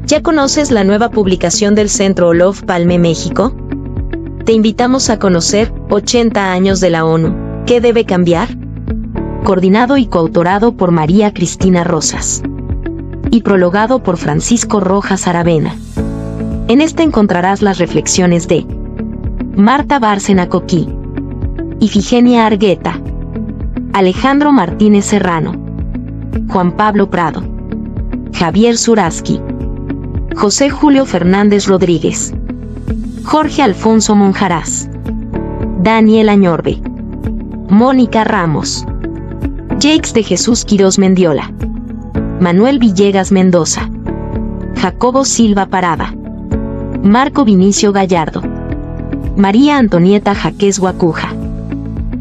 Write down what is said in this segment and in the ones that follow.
¿Ya conoces la nueva publicación del Centro Olof Palme México? Te invitamos a conocer 80 años de la ONU. ¿Qué debe cambiar? Coordinado y coautorado por María Cristina Rosas. Y prologado por Francisco Rojas Aravena. En este encontrarás las reflexiones de Marta Bárcena Coquí, Ifigenia Argueta, Alejandro Martínez Serrano, Juan Pablo Prado, Javier Zuraski, José Julio Fernández Rodríguez, Jorge Alfonso Monjarás, Daniel Añorbe, Mónica Ramos, Jakes de Jesús Quirós Mendiola, Manuel Villegas Mendoza, Jacobo Silva Parada, Marco Vinicio Gallardo, María Antonieta Jaquez Guacuja,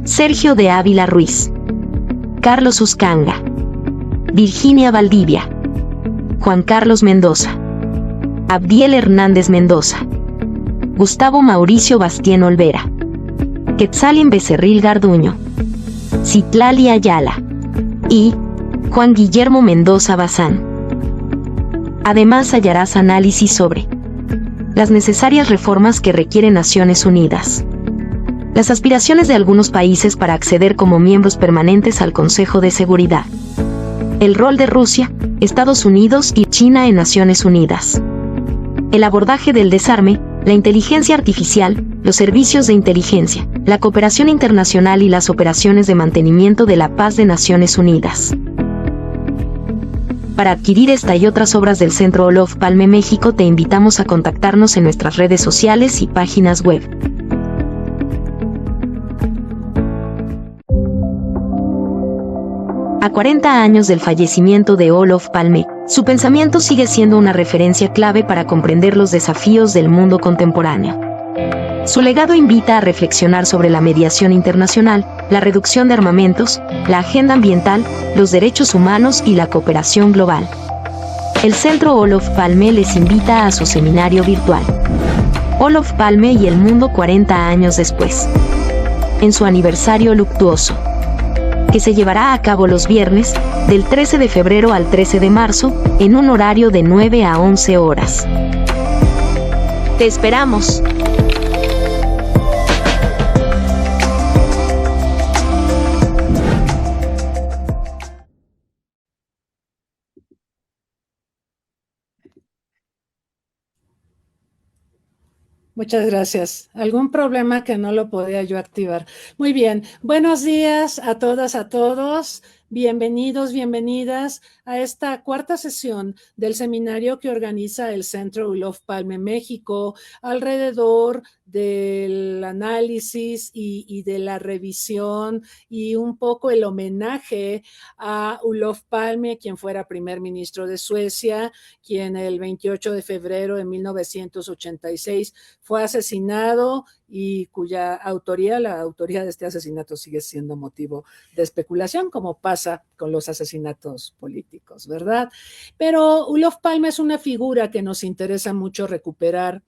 Sergio de Ávila Ruiz, Carlos Uscanga, Virginia Valdivia, Juan Carlos Mendoza, Abdiel Hernández Mendoza, Gustavo Mauricio Bastien Olvera, Quetzalín Becerril Garduño, Citlali Ayala y Juan Guillermo Mendoza Bazán. Además hallarás análisis sobre las necesarias reformas que requieren Naciones Unidas, las aspiraciones de algunos países para acceder como miembros permanentes al Consejo de Seguridad, el rol de Rusia, Estados Unidos y China en Naciones Unidas, el abordaje del desarme, la inteligencia artificial, los servicios de inteligencia, la cooperación internacional y las operaciones de mantenimiento de la paz de Naciones Unidas. Para adquirir esta y otras obras del Centro Olof Palme México te invitamos a contactarnos en nuestras redes sociales y páginas web. A 40 años del fallecimiento de Olof Palme, su pensamiento sigue siendo una referencia clave para comprender los desafíos del mundo contemporáneo. Su legado invita a reflexionar sobre la mediación internacional, la reducción de armamentos, la agenda ambiental, los derechos humanos y la cooperación global. El Centro Olof Palme les invita a su seminario virtual. Olof Palme y el mundo 40 años después. En su aniversario luctuoso, que se llevará a cabo los viernes, del 13 de febrero al 13 de marzo, en un horario de 9 a 11 horas. ¡Te esperamos! Muchas gracias. ¿Algún problema que no lo podía yo activar? Muy bien. Buenos días a todas, a todos. Bienvenidos, bienvenidas a esta cuarta sesión del seminario que organiza el Centro Olof Palme México alrededor del análisis y de la revisión y un poco el homenaje a Olof Palme, quien fuera primer ministro de Suecia, quien el 28 de febrero de 1986 fue asesinado y cuya autoría, la autoría de este asesinato sigue siendo motivo de especulación, como pasa con los asesinatos políticos, ¿verdad? Pero Olof Palme es una figura que nos interesa mucho recuperar,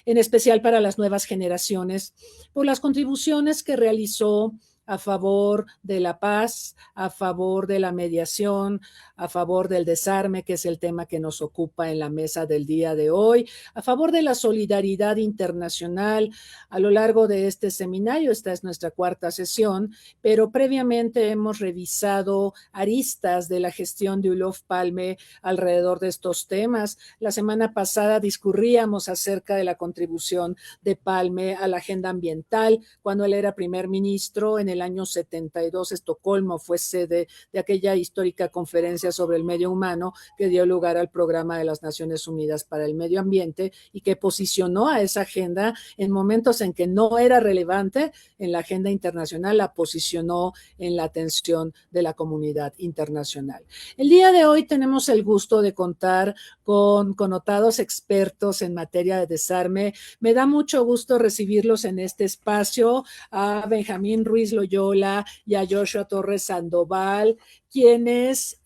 en especial para las nuevas generaciones, por las contribuciones que realizó a favor de la paz, a favor de la mediación, a favor del desarme, que es el tema que nos ocupa en la mesa del día de hoy, a favor de la solidaridad internacional. A lo largo de este seminario, esta es nuestra cuarta sesión, pero previamente hemos revisado aristas de la gestión de Olof Palme alrededor de estos temas. La semana pasada discurríamos acerca de la contribución de Palme a la agenda ambiental cuando él era primer ministro. En el año 72, Estocolmo fue sede de aquella histórica conferencia sobre el medio humano que dio lugar al Programa de las Naciones Unidas para el Medio Ambiente y que posicionó a esa agenda en momentos en que no era relevante en la agenda internacional, la posicionó en la atención de la comunidad internacional. El día de hoy tenemos el gusto de contar con connotados expertos en materia de desarme. Me da mucho gusto recibirlos en este espacio, a Benjamín Ruiz Loyola y a Joshua Torres Sandoval, quienes,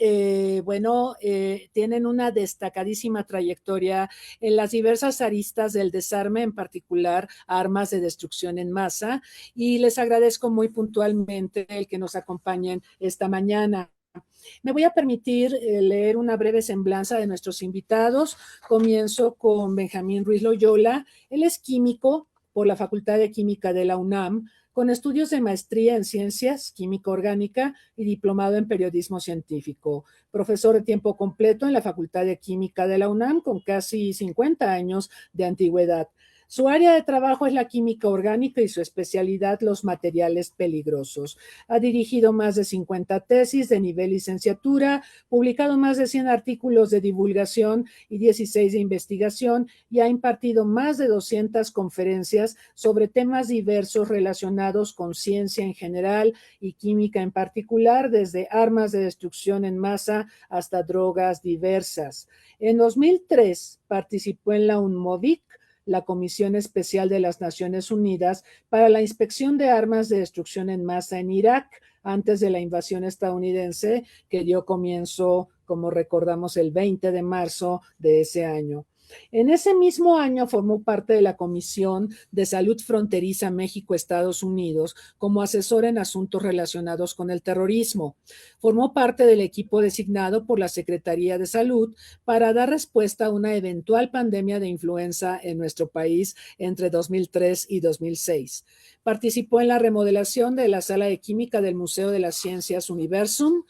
tienen una destacadísima trayectoria en las diversas aristas del desarme, en particular armas de destrucción en masa, y les agradezco muy puntualmente el que nos acompañen esta mañana. Me voy a permitir leer una breve semblanza de nuestros invitados. Comienzo con Benjamín Ruiz Loyola. Él es químico por la Facultad de Química de la UNAM, con estudios de maestría en ciencias, química orgánica y diplomado en periodismo científico. Profesor de tiempo completo en la Facultad de Química de la UNAM, con casi 50 años de antigüedad. Su área de trabajo es la química orgánica y su especialidad los materiales peligrosos. Ha dirigido más de 50 tesis de nivel licenciatura, publicado más de 100 artículos de divulgación y 16 de investigación, y ha impartido más de 200 conferencias sobre temas diversos relacionados con ciencia en general y química en particular, desde armas de destrucción en masa hasta drogas diversas. En 2003 participó en la UNMOVIC, la Comisión Especial de las Naciones Unidas para la Inspección de Armas de Destrucción en Masa en Irak, antes de la invasión estadounidense, que dio comienzo, como recordamos, el 20 de marzo de ese año. En ese mismo año formó parte de la Comisión de Salud Fronteriza México-Estados Unidos como asesor en asuntos relacionados con el terrorismo. Formó parte del equipo designado por la Secretaría de Salud para dar respuesta a una eventual pandemia de influenza en nuestro país entre 2003 y 2006. Participó en la remodelación de la Sala de Química del Museo de las Ciencias Universum.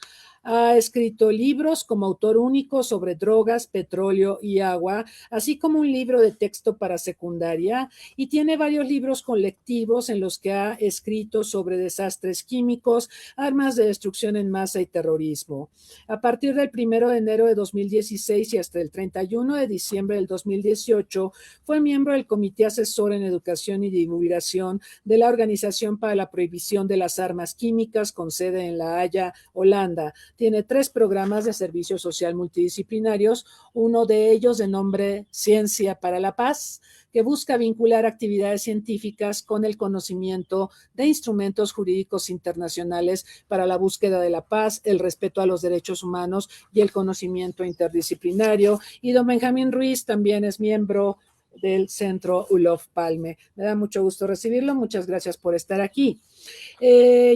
Ha escrito libros como autor único sobre drogas, petróleo y agua, así como un libro de texto para secundaria, y tiene varios libros colectivos en los que ha escrito sobre desastres químicos, armas de destrucción en masa y terrorismo. A partir del 1 de enero de 2016 y hasta el 31 de diciembre del 2018, fue miembro del Comité Asesor en Educación y Divulgación de la Organización para la Prohibición de las Armas Químicas, con sede en La Haya, Holanda. Tiene 3 programas de servicio social multidisciplinarios, uno de ellos de nombre Ciencia para la Paz, que busca vincular actividades científicas con el conocimiento de instrumentos jurídicos internacionales para la búsqueda de la paz, el respeto a los derechos humanos y el conocimiento interdisciplinario. Y don Benjamín Ruiz también es miembro del Centro Olof Palme. Me da mucho gusto recibirlo. Muchas gracias por estar aquí.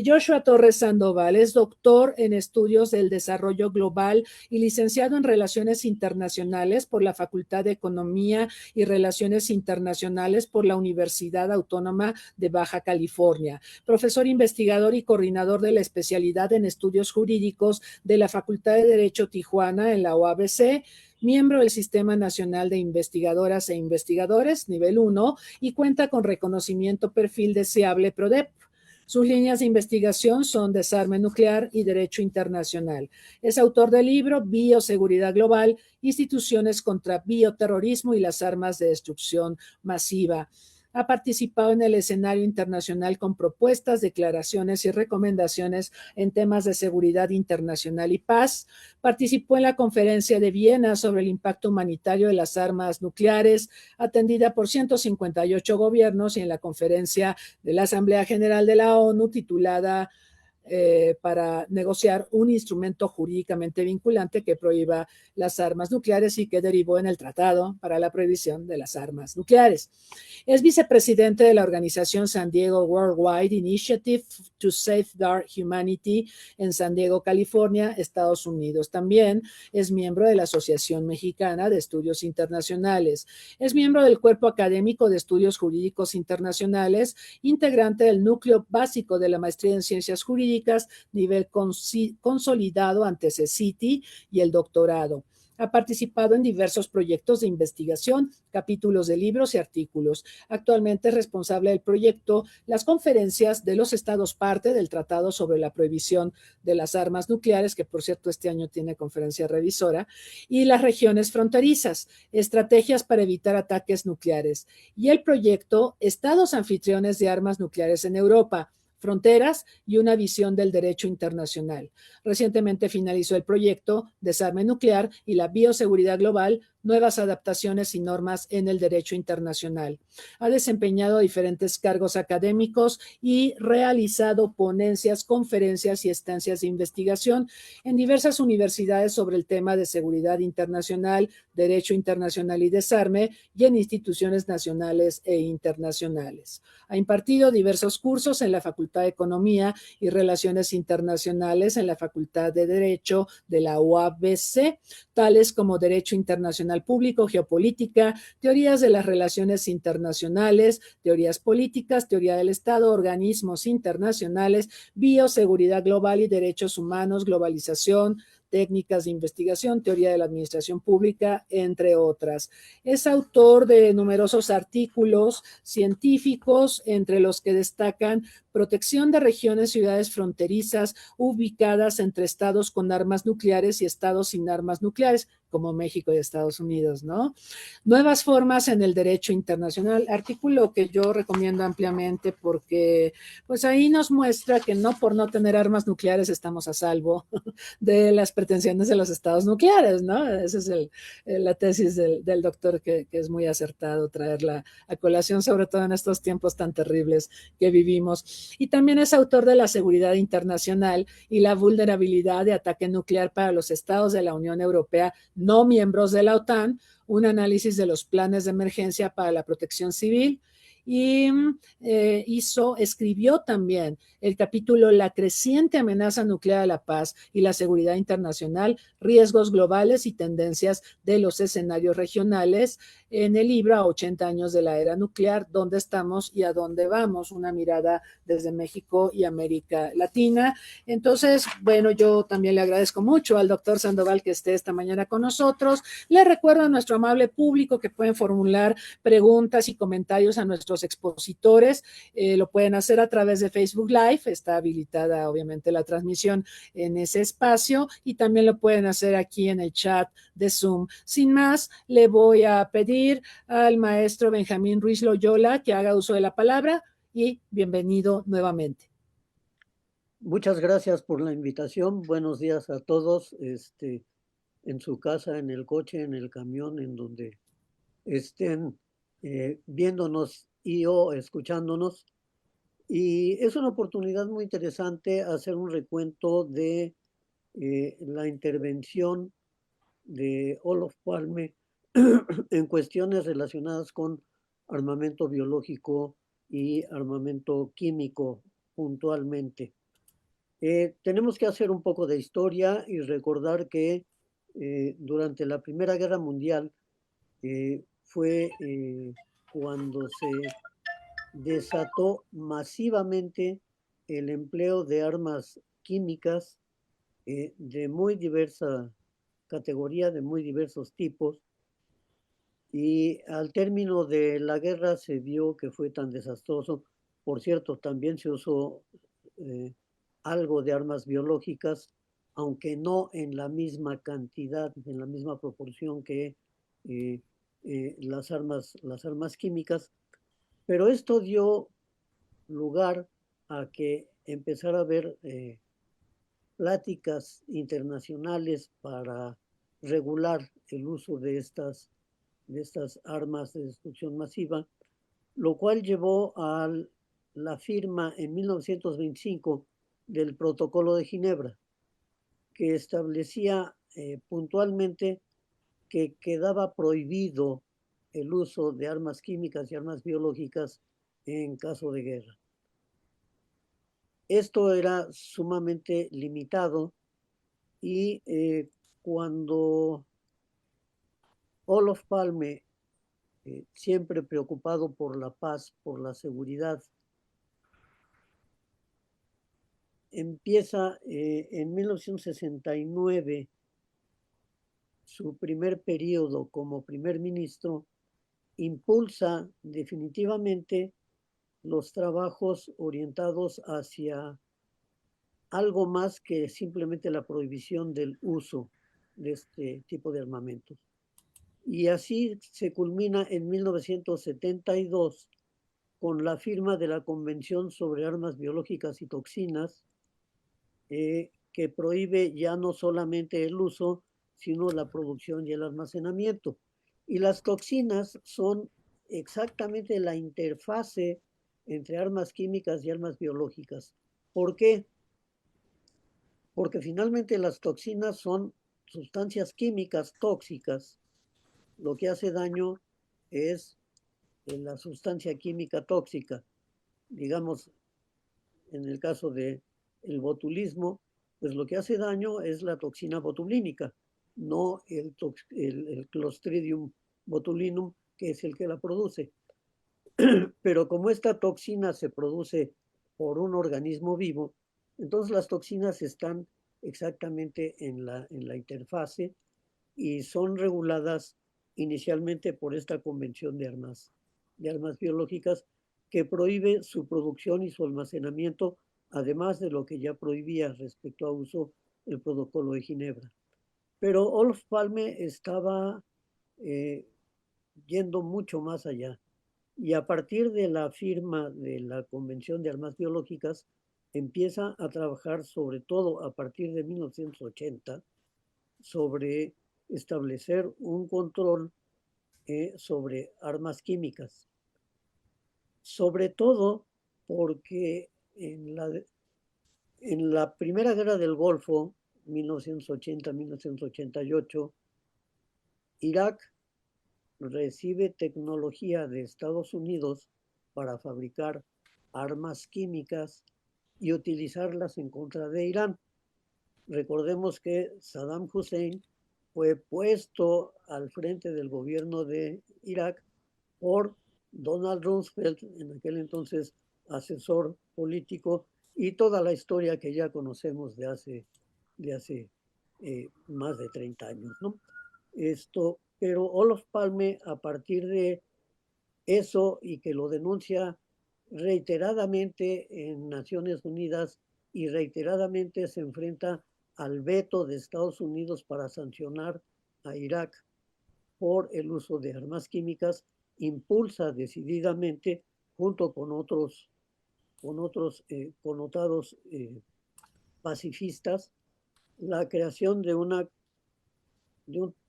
Joshua Torres Sandoval es doctor en estudios del desarrollo global y licenciado en Relaciones Internacionales por la Facultad de Economía y Relaciones Internacionales por la Universidad Autónoma de Baja California, profesor investigador y coordinador de la especialidad en estudios jurídicos de la Facultad de Derecho Tijuana en la UABC, miembro del Sistema Nacional de Investigadoras e Investigadores, nivel 1, y cuenta con reconocimiento perfil deseable PRODEP. Sus líneas de investigación son desarme nuclear y derecho internacional. Es autor del libro Bioseguridad Global, instituciones contra bioterrorismo y las armas de destrucción masiva. Ha participado en el escenario internacional con propuestas, declaraciones y recomendaciones en temas de seguridad internacional y paz. Participó en la Conferencia de Viena sobre el impacto humanitario de las armas nucleares, atendida por 158 gobiernos, y en la Conferencia de la Asamblea General de la ONU titulada para negociar un instrumento jurídicamente vinculante que prohíba las armas nucleares y que derivó en el Tratado para la Prohibición de las Armas Nucleares. Es vicepresidente de la organización San Diego Worldwide Initiative to Safeguard Humanity en San Diego, California, Estados Unidos. También es miembro de la Asociación Mexicana de Estudios Internacionales. Es miembro del Cuerpo Académico de Estudios Jurídicos Internacionales, integrante del Núcleo Básico de la Maestría en Ciencias Jurídicas, nivel consolidado ante CECITI, y el doctorado. Ha participado en diversos proyectos de investigación, capítulos de libros y artículos. Actualmente es responsable del proyecto Las Conferencias de los Estados Parte del Tratado sobre la Prohibición de las Armas Nucleares, que por cierto este año tiene conferencia revisora, y las regiones fronterizas, estrategias para evitar ataques nucleares, y el proyecto Estados Anfitriones de Armas Nucleares en Europa, fronteras y una visión del derecho internacional. Recientemente finalizó el proyecto Desarme Nuclear y la Bioseguridad Global, nuevas adaptaciones y normas en el derecho internacional. Ha desempeñado diferentes cargos académicos y realizado ponencias, conferencias y estancias de investigación en diversas universidades sobre el tema de seguridad internacional, derecho internacional y desarme, y en instituciones nacionales e internacionales. Ha impartido diversos cursos en la Facultad de Economía y Relaciones Internacionales en la Facultad de Derecho de la UABC, tales como Derecho Internacional Público, Geopolítica, Teorías de las Relaciones Internacionales, Teorías Políticas, Teoría del Estado, Organismos Internacionales, Bioseguridad Global y Derechos Humanos, Globalización, técnicas de investigación, teoría de la administración pública, entre otras. Es autor de numerosos artículos científicos, entre los que destacan protección de regiones, ciudades fronterizas ubicadas entre estados con armas nucleares y estados sin armas nucleares, como México y Estados Unidos, ¿no? Nuevas formas en el derecho internacional, artículo que yo recomiendo ampliamente porque pues ahí nos muestra que no por no tener armas nucleares estamos a salvo de las pretensiones de los estados nucleares, ¿no? Esa es la tesis del doctor que es muy acertado traerla a colación, sobre todo en estos tiempos tan terribles que vivimos. Y también es autor de la seguridad internacional y la vulnerabilidad de ataque nuclear para los estados de la Unión Europea no miembros de la OTAN, un análisis de los planes de emergencia para la protección civil, y escribió también el capítulo La creciente amenaza nuclear a la paz y la seguridad internacional, riesgos globales y tendencias de los escenarios regionales, en el libro A 80 años de la era nuclear, dónde estamos y a dónde vamos, una mirada desde México y América Latina. Entonces, bueno, yo también le agradezco mucho al doctor Sandoval que esté esta mañana con nosotros. Le recuerdo a nuestro amable público que pueden formular preguntas y comentarios a nuestros expositores. Lo pueden hacer a través de Facebook Live, está habilitada obviamente la transmisión en ese espacio, y también lo pueden hacer aquí en el chat de Zoom. Sin más, le voy a pedir al maestro Benjamín Ruiz Loyola que haga uso de la palabra, y bienvenido nuevamente. Muchas gracias por la invitación. Buenos días a todos, en su casa, en el coche, en el camión, en donde estén viéndonos y o escuchándonos. Y es una oportunidad muy interesante hacer un recuento de la intervención de Olof Palme en cuestiones relacionadas con armamento biológico y armamento químico puntualmente. Tenemos que hacer un poco de historia y recordar que durante la Primera Guerra Mundial fue cuando se desató masivamente el empleo de armas químicas de muy diversa categoría, de muy diversos tipos, y al término de la guerra se vio que fue tan desastroso. Por cierto, también se usó algo de armas biológicas, aunque no en la misma cantidad, en la misma proporción que las armas químicas, pero esto dio lugar a que empezara a haber pláticas internacionales para regular el uso de estas armas de destrucción masiva, lo cual llevó a la firma en 1925 del Protocolo de Ginebra, que establecía puntualmente que quedaba prohibido el uso de armas químicas y armas biológicas en caso de guerra. Esto era sumamente limitado, y cuando Olof Palme, siempre preocupado por la paz, por la seguridad, empieza en 1969 su primer periodo como primer ministro, impulsa definitivamente los trabajos orientados hacia algo más que simplemente la prohibición del uso de este tipo de armamentos. Y así se culmina en 1972 con la firma de la Convención sobre Armas Biológicas y Toxinas, que prohíbe ya no solamente el uso, sino la producción y el almacenamiento. Y las toxinas son exactamente la interfase entre armas químicas y armas biológicas. ¿Por qué? Porque finalmente las toxinas son sustancias químicas tóxicas. Lo que hace daño es la sustancia química tóxica. Digamos, en el caso del botulismo, pues lo que hace daño es la toxina botulínica, no el Clostridium botulinum, que es el que la produce. Pero como esta toxina se produce por un organismo vivo, entonces las toxinas están exactamente en la interfase y son reguladas inicialmente por esta Convención de armas biológicas que prohíbe su producción y su almacenamiento, además de lo que ya prohibía respecto a uso el Protocolo de Ginebra. Pero Olof Palme estaba eh, yendo mucho más allá. Y a partir de la firma de la Convención de Armas Biológicas, empieza a trabajar sobre todo a partir de 1980 sobre establecer un control sobre armas químicas. Sobre todo porque en la Primera Guerra del Golfo, 1980-1988, Irak recibe tecnología de Estados Unidos para fabricar armas químicas y utilizarlas en contra de Irán. Recordemos que Saddam Hussein fue puesto al frente del gobierno de Irak por Donald Rumsfeld, en aquel entonces asesor político, y toda la historia que ya conocemos de hace más de 30 años, ¿no? Pero Olof Palme, a partir de eso y que lo denuncia reiteradamente en Naciones Unidas y reiteradamente se enfrenta al veto de Estados Unidos para sancionar a Irak por el uso de armas químicas, impulsa decididamente, junto con otros connotados pacifistas, la creación de un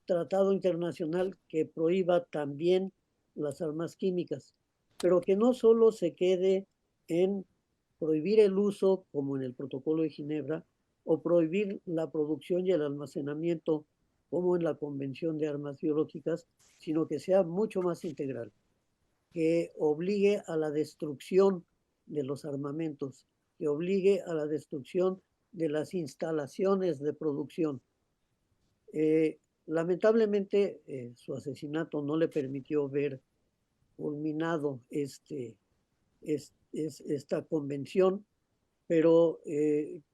tratado internacional que prohíba también las armas químicas, pero que no solo se quede en prohibir el uso, como en el Protocolo de Ginebra, o prohibir la producción y el almacenamiento, como en la Convención de Armas Biológicas, sino que sea mucho más integral, que obligue a la destrucción de los armamentos, que obligue a la destrucción de las instalaciones de producción. Lamentablemente, su asesinato no le permitió ver culminado esta convención, pero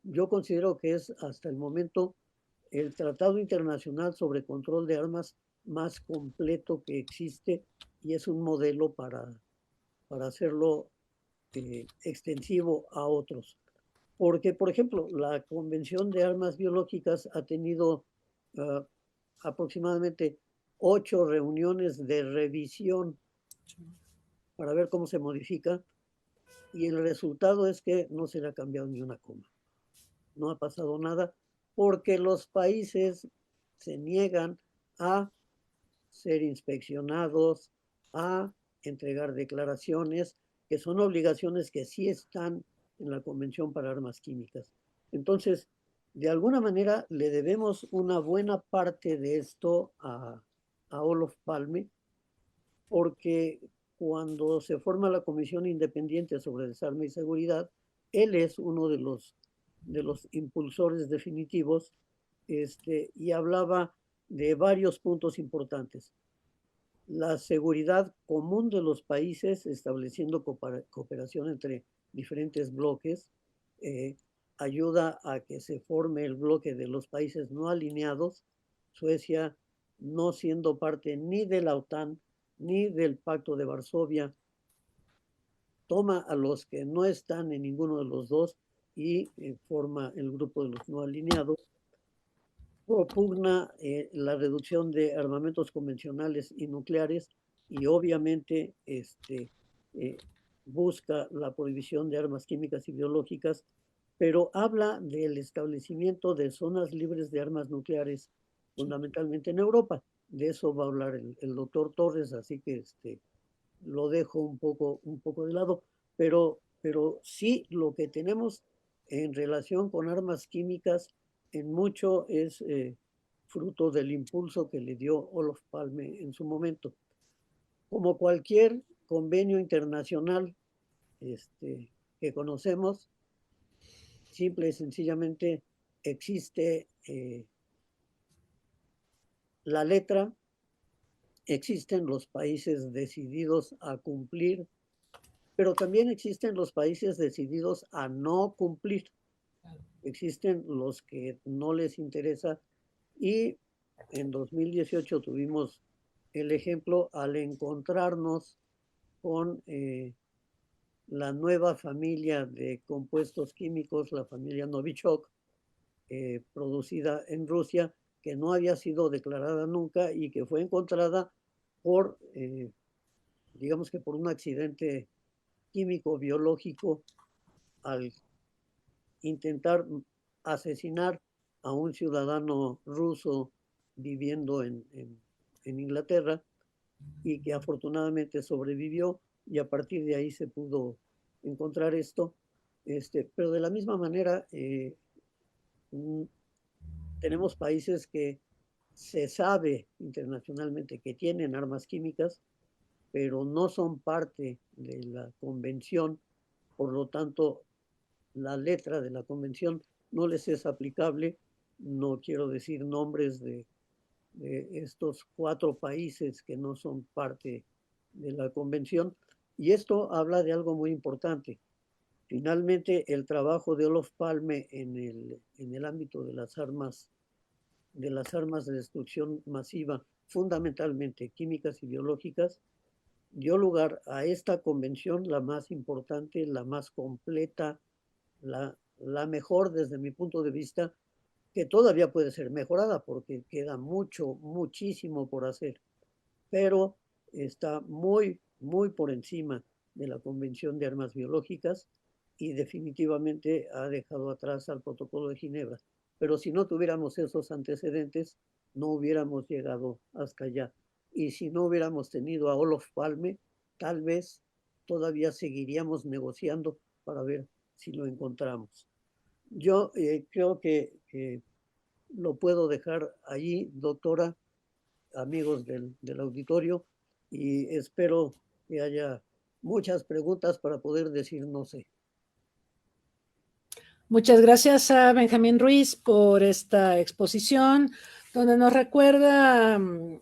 yo considero que es hasta el momento el tratado internacional sobre control de armas más completo que existe y es un modelo para hacerlo extensivo a otros. Porque, por ejemplo, la Convención de Armas Biológicas ha tenido aproximadamente 8 reuniones de revisión para ver cómo se modifica y el resultado es que no se le ha cambiado ni una coma. No ha pasado nada porque los países se niegan a ser inspeccionados, a entregar declaraciones, que son obligaciones que sí están en la Convención para Armas Químicas. Entonces, de alguna manera le debemos una buena parte de esto a Olof Palme, porque cuando se forma la Comisión Independiente sobre Desarme y Seguridad, él es uno de los impulsores definitivos y hablaba de varios puntos importantes. La seguridad común de los países, estableciendo cooperación entre diferentes bloques, ayuda a que se forme el bloque de los países no alineados, Suecia no siendo parte ni de la OTAN ni del Pacto de Varsovia, toma a los que no están en ninguno de los dos y forma el grupo de los no alineados, propugna la reducción de armamentos convencionales y nucleares y obviamente busca la prohibición de armas químicas y biológicas, pero habla del establecimiento de zonas libres de armas nucleares, fundamentalmente en Europa. de eso va a hablar el doctor Torres, así que lo dejo un poco de lado, pero sí lo que tenemos en relación con armas químicas en mucho es fruto del impulso que le dio Olof Palme en su momento. Como cualquier convenio internacional que conocemos, simple y sencillamente existe la letra, existen los países decididos a cumplir, pero también existen los países decididos a no cumplir. Existen los que no les interesa y en 2018 tuvimos el ejemplo al encontrarnos con la nueva familia de compuestos químicos, la familia Novichok, producida en Rusia, que no había sido declarada nunca y que fue encontrada por, digamos que por un accidente químico biológico al intentar asesinar a un ciudadano ruso viviendo en Inglaterra y que afortunadamente sobrevivió y a partir de ahí se pudo encontrar esto. Pero de la misma manera tenemos países que se sabe internacionalmente que tienen armas químicas, pero no son parte de la convención, por lo tanto, la letra de la convención no les es aplicable. No quiero decir nombres de estos 4 países que no son parte de la convención, y esto habla de algo muy importante. Finalmente, el trabajo de Olof Palme en el ámbito de las armas de destrucción masiva, fundamentalmente químicas y biológicas, dio lugar a esta convención, la más importante, la más completa, la mejor desde mi punto de vista, que todavía puede ser mejorada porque queda muchísimo por hacer, pero está muy por encima de la Convención de Armas Biológicas y definitivamente ha dejado atrás al Protocolo de Ginebra. Pero si no tuviéramos esos antecedentes, no hubiéramos llegado hasta allá. Y si no hubiéramos tenido a Olof Palme, tal vez todavía seguiríamos negociando para ver si lo encontramos. Yo creo que lo puedo dejar allí, doctora, amigos del auditorio, y espero que haya muchas preguntas para poder decir no sé. Muchas gracias a Benjamín Ruiz por esta exposición, donde nos recuerda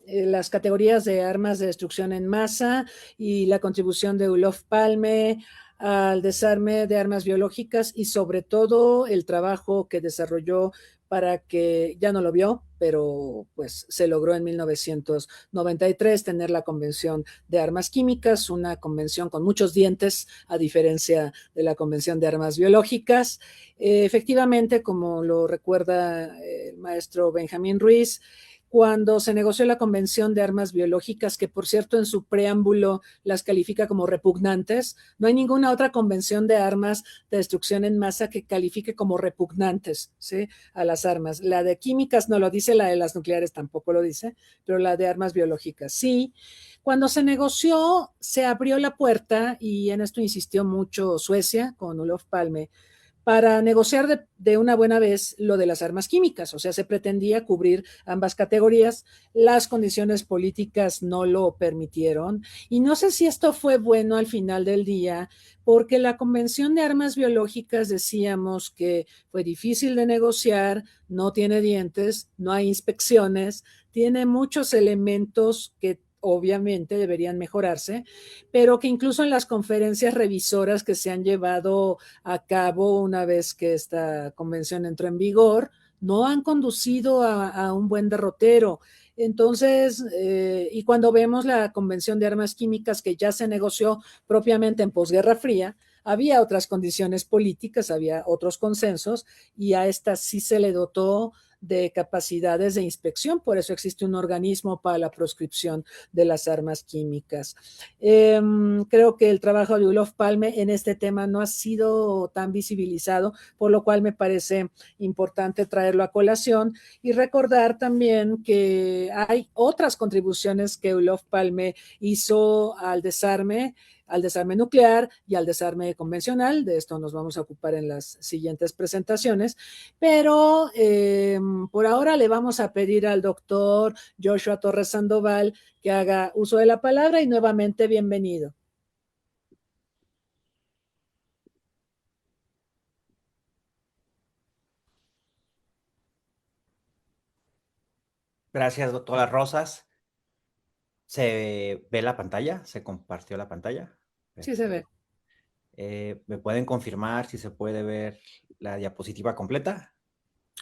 las categorías de armas de destrucción en masa y la contribución de Olof Palme al desarme de armas biológicas y sobre todo el trabajo que desarrolló para que, ya no lo vio, pero pues se logró en 1993 tener la Convención de Armas Químicas, una convención con muchos dientes, a diferencia de la Convención de Armas Biológicas. Efectivamente, como lo recuerda el maestro Benjamín Ruiz, cuando se negoció la Convención de Armas Biológicas, que por cierto en su preámbulo las califica como repugnantes, no hay ninguna otra convención de armas de destrucción en masa que califique como repugnantes, ¿sí?, a las armas. La de químicas no lo dice, la de las nucleares tampoco lo dice, pero la de armas biológicas sí. Cuando se negoció, se abrió la puerta, y en esto insistió mucho Suecia con Olof Palme, para negociar de una buena vez lo de las armas químicas. O sea, se pretendía cubrir ambas categorías. Las condiciones políticas no lo permitieron. Y no sé si esto fue bueno al final del día, porque la Convención de Armas Biológicas decíamos que fue difícil de negociar, no tiene dientes, no hay inspecciones, tiene muchos elementos que obviamente deberían mejorarse, pero que incluso en las conferencias revisoras que se han llevado a cabo una vez que esta convención entró en vigor, no han conducido a un buen derrotero. Entonces, y cuando vemos la Convención de Armas Químicas que ya se negoció propiamente en posguerra fría, había otras condiciones políticas, había otros consensos, y a esta sí se le dotó de capacidades de inspección, por eso existe un organismo para la proscripción de las armas químicas. Creo que el trabajo de Olof Palme en este tema no ha sido tan visibilizado, por lo cual me parece importante traerlo a colación y recordar también que hay otras contribuciones que Olof Palme hizo al desarme nuclear y al desarme convencional. De esto nos vamos a ocupar en las siguientes presentaciones, pero por ahora le vamos a pedir al doctor Joshua Torres Sandoval que haga uso de la palabra y nuevamente bienvenido. Gracias, doctora Rosas. ¿Se ve la pantalla? ¿Se compartió la pantalla? Sí se ve. ¿Me pueden confirmar si se puede ver la diapositiva completa?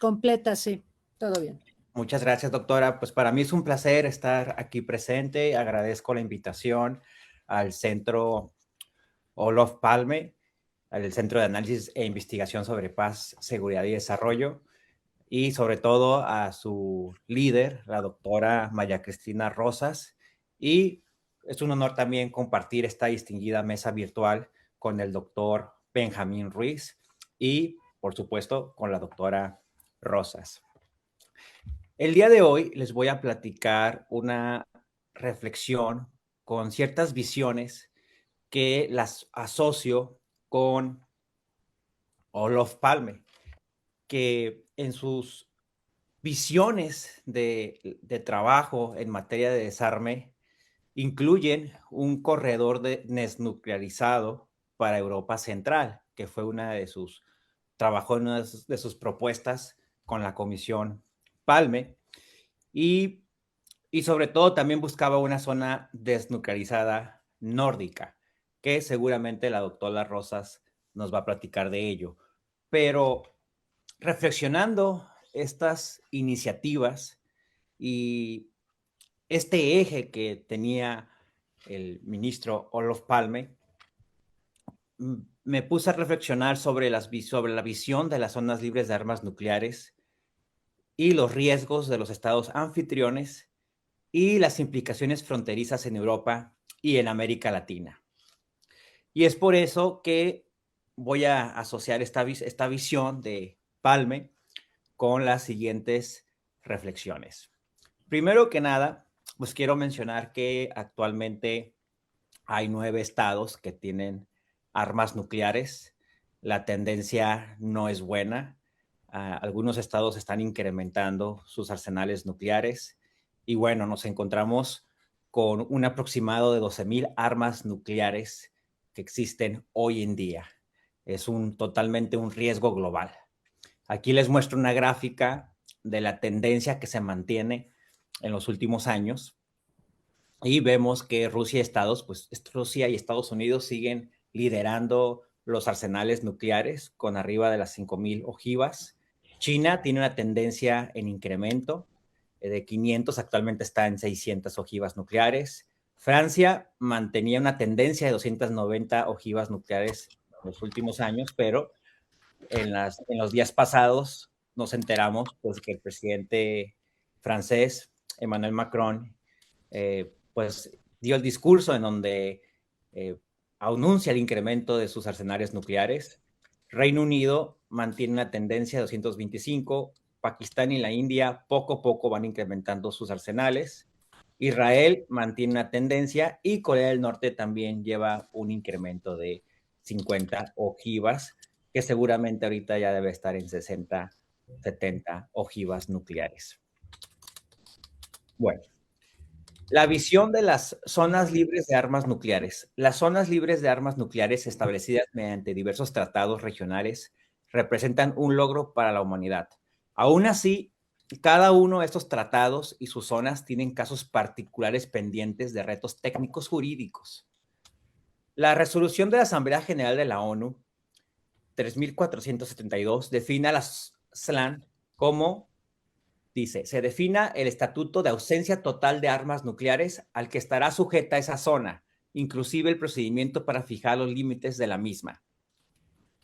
Completa, sí. Todo bien. Muchas gracias, doctora. Pues para mí es un placer estar aquí presente. Agradezco la invitación al Centro Olof Palme, al Centro de Análisis e Investigación sobre Paz, Seguridad y Desarrollo, y sobre todo a su líder, la doctora María Cristina Rosas. Y es un honor también compartir esta distinguida mesa virtual con el doctor Benjamín Ruiz y, por supuesto, con la doctora Rosas. El día de hoy les voy a platicar una reflexión con ciertas visiones que las asocio con Olof Palme, que en sus visiones de trabajo en materia de desarme incluyen un corredor desnuclearizado para Europa Central, que fue una de sus propuestas con la Comisión Palme, y sobre todo también buscaba una zona desnuclearizada nórdica, que seguramente la doctora Rosas nos va a platicar de ello. Pero reflexionando estas iniciativas y este eje que tenía el ministro Olof Palme, me puse a reflexionar sobre la visión de las zonas libres de armas nucleares y los riesgos de los estados anfitriones y las implicaciones fronterizas en Europa y en América Latina. Y es por eso que voy a asociar esta visión de Palme con las siguientes reflexiones. Primero que nada, pues quiero mencionar que actualmente hay 9 estados que tienen armas nucleares. La tendencia no es buena. Algunos estados están incrementando sus arsenales nucleares y bueno, nos encontramos con un aproximado de 12,000 armas nucleares que existen hoy en día. Es totalmente un riesgo global. Aquí les muestro una gráfica de la tendencia que se mantiene en los últimos años y vemos que Rusia y Estados Unidos siguen liderando los arsenales nucleares con arriba de las 5,000 ojivas. China tiene una tendencia en incremento de 500, actualmente está en 600 ojivas nucleares. Francia mantenía una tendencia de 290 ojivas nucleares en los últimos años, pero en los días pasados nos enteramos pues, que el presidente francés, Emmanuel Macron, pues dio el discurso en donde anuncia el incremento de sus arsenales nucleares. Reino Unido mantiene una tendencia de 225, Pakistán y la India poco a poco van incrementando sus arsenales. Israel mantiene una tendencia y Corea del Norte también lleva un incremento de 50 ojivas, que seguramente ahorita ya debe estar en 60, 70 ojivas nucleares. Bueno, la visión de las zonas libres de armas nucleares. Las zonas libres de armas nucleares establecidas mediante diversos tratados regionales representan un logro para la humanidad. Aún así, cada uno de estos tratados y sus zonas tienen casos particulares pendientes de retos técnicos jurídicos. La resolución de la Asamblea General de la ONU 3472 define a las SLAN como, dice, se defina el estatuto de ausencia total de armas nucleares al que estará sujeta esa zona, inclusive el procedimiento para fijar los límites de la misma.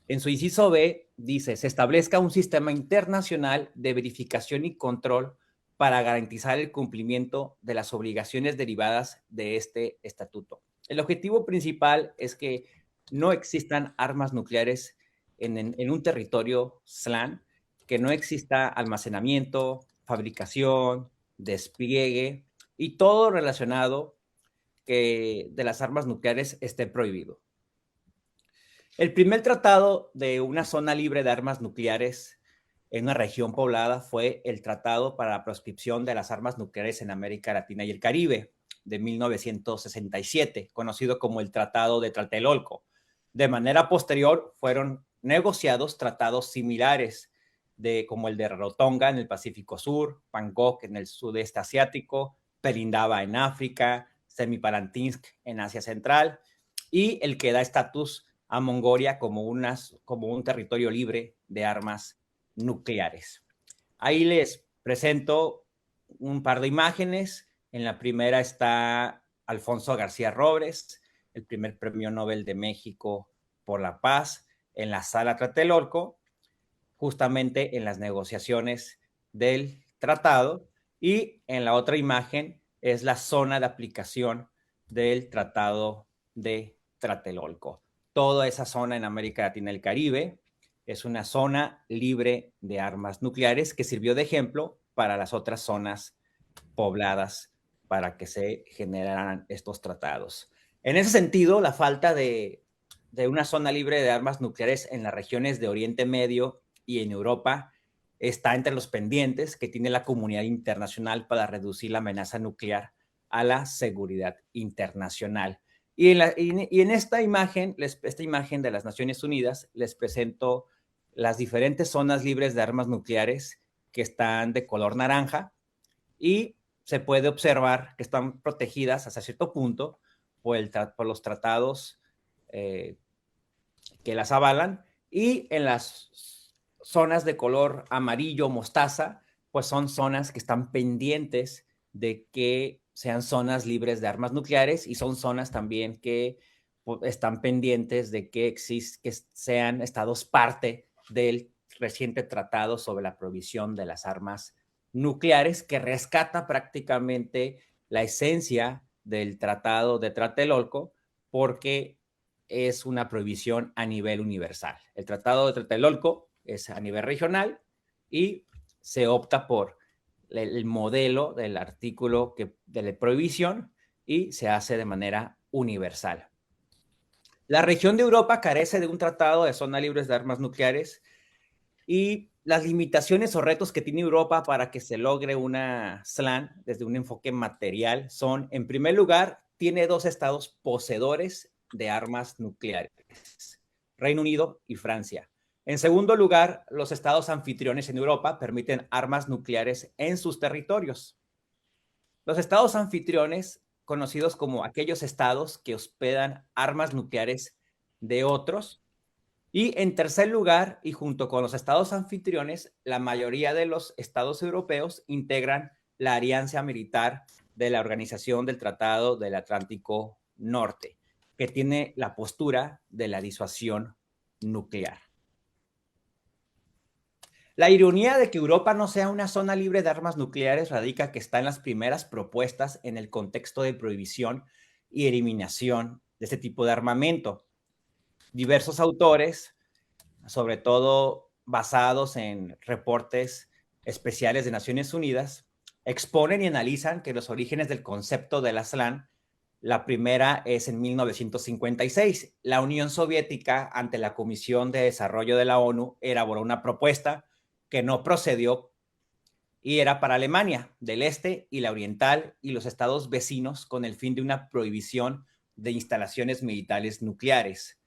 En su inciso B dice, se establezca un sistema internacional de verificación y control para garantizar el cumplimiento de las obligaciones derivadas de este estatuto. El objetivo principal es que no existan armas nucleares en un territorio SLAN, que no exista almacenamiento, fabricación, despliegue y todo relacionado que de las armas nucleares esté prohibido. El primer tratado de una zona libre de armas nucleares en una región poblada fue el Tratado para la Proscripción de las Armas Nucleares en América Latina y el Caribe, de 1967, conocido como el Tratado de Tlatelolco. De manera posterior, fueron negociados tratados similares, como el de Rarotonga en el Pacífico Sur, Bangkok en el sudeste asiático, Pelindaba en África, Semipalantinsk en Asia Central, y el que da estatus a Mongolia como un territorio libre de armas nucleares. Ahí les presento un par de imágenes. En la primera está Alfonso García Robles, el primer premio Nobel de México por la paz, en la sala Tlatelolco, justamente en las negociaciones del tratado, y en la otra imagen es la zona de aplicación del Tratado de Tlatelolco. Toda esa zona en América Latina y el Caribe es una zona libre de armas nucleares que sirvió de ejemplo para las otras zonas pobladas para que se generaran estos tratados. En ese sentido, la falta de una zona libre de armas nucleares en las regiones de Oriente Medio y en Europa está entre los pendientes que tiene la comunidad internacional para reducir la amenaza nuclear a la seguridad internacional. Y en esta imagen de las Naciones Unidas, les presento las diferentes zonas libres de armas nucleares que están de color naranja, y se puede observar que están protegidas hasta cierto punto por los tratados que las avalan, y en las zonas de color amarillo mostaza, pues son zonas que están pendientes de que sean zonas libres de armas nucleares, y son zonas también que están pendientes de que sean estados parte del reciente tratado sobre la prohibición de las armas nucleares, que rescata prácticamente la esencia del Tratado de Tlatelolco, porque es una prohibición a nivel universal. El Tratado de Tlatelolco es a nivel regional y se opta por el modelo del artículo de la prohibición y se hace de manera universal. La región de Europa carece de un tratado de zona libre de armas nucleares, y las limitaciones o retos que tiene Europa para que se logre una SLAN desde un enfoque material son, en primer lugar, tiene 2 estados poseedores de armas nucleares, Reino Unido y Francia. En segundo lugar, los estados anfitriones en Europa permiten armas nucleares en sus territorios. Los estados anfitriones, conocidos como aquellos estados que hospedan armas nucleares de otros. Y en tercer lugar, y junto con los estados anfitriones, la mayoría de los estados europeos integran la alianza militar de la Organización del Tratado del Atlántico Norte, que tiene la postura de la disuasión nuclear. La ironía de que Europa no sea una zona libre de armas nucleares radica que está en las primeras propuestas en el contexto de prohibición y eliminación de este tipo de armamento. Diversos autores, sobre todo basados en reportes especiales de Naciones Unidas, exponen y analizan que los orígenes del concepto de la SLAN, la primera es en 1956. La Unión Soviética, ante la Comisión de Desarrollo de la ONU, elaboró una propuesta que no procedió, y era para Alemania del Este y la Oriental y los estados vecinos, con el fin de una prohibición de instalaciones militares nucleares.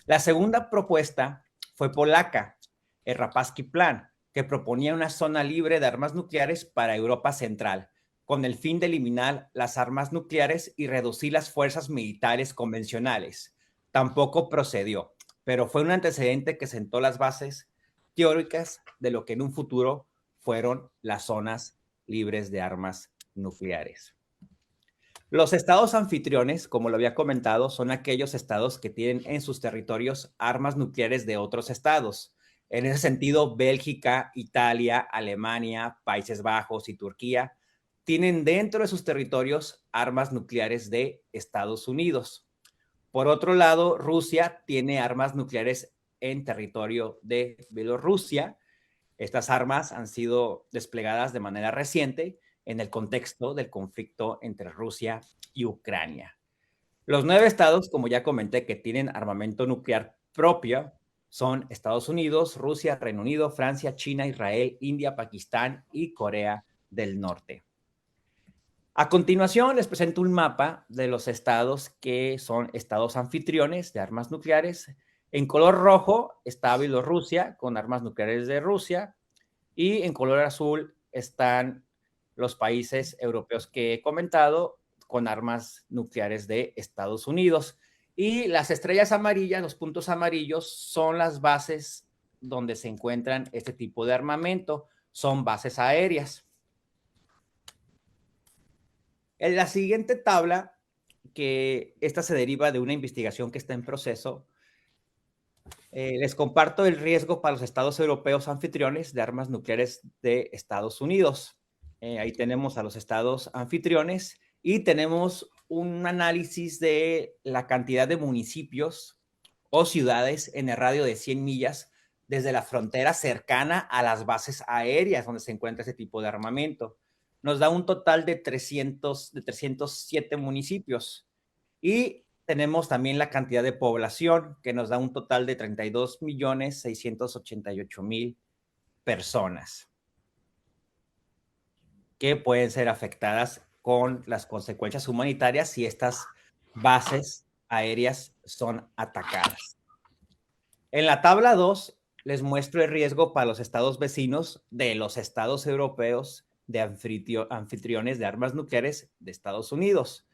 La segunda propuesta fue polaca, el Rapalski Plan, que proponía una zona libre de armas nucleares para Europa Central, con el fin de eliminar las armas nucleares y reducir las fuerzas militares convencionales. Tampoco procedió, pero fue un antecedente que sentó las bases teóricas de lo que en un futuro fueron las zonas libres de armas nucleares. Los estados anfitriones, como lo había comentado, son aquellos estados que tienen en sus territorios armas nucleares de otros estados. En ese sentido, Bélgica, Italia, Alemania, Países Bajos y Turquía tienen dentro de sus territorios armas nucleares de Estados Unidos. Por otro lado, Rusia tiene armas nucleares en territorio de Bielorrusia. Estas armas han sido desplegadas de manera reciente en el contexto del conflicto entre Rusia y Ucrania. Los 9 estados, como ya comenté, que tienen armamento nuclear propio son Estados Unidos, Rusia, Reino Unido, Francia, China, Israel, India, Pakistán y Corea del Norte. A continuación, les presento un mapa de los estados que son estados anfitriones de armas nucleares. En color rojo está Bielorrusia, con armas nucleares de Rusia, y en color azul están los países europeos que he comentado, con armas nucleares de Estados Unidos. Y las estrellas amarillas, los puntos amarillos, son las bases donde se encuentran este tipo de armamento. Son bases aéreas. En la siguiente tabla, que esta se deriva de una investigación que está en proceso, les comparto el riesgo para los estados europeos anfitriones de armas nucleares de Estados Unidos. Ahí tenemos a los estados anfitriones y tenemos un análisis de la cantidad de municipios o ciudades en el radio de 100 millas desde la frontera cercana a las bases aéreas donde se encuentra ese tipo de armamento. Nos da un total de 307 municipios. Y tenemos también la cantidad de población, que nos da un total de 32.688.000 personas que pueden ser afectadas con las consecuencias humanitarias si estas bases aéreas son atacadas. En la tabla 2 les muestro el riesgo para los estados vecinos de los estados europeos de anfitriones de armas nucleares de Estados Unidos.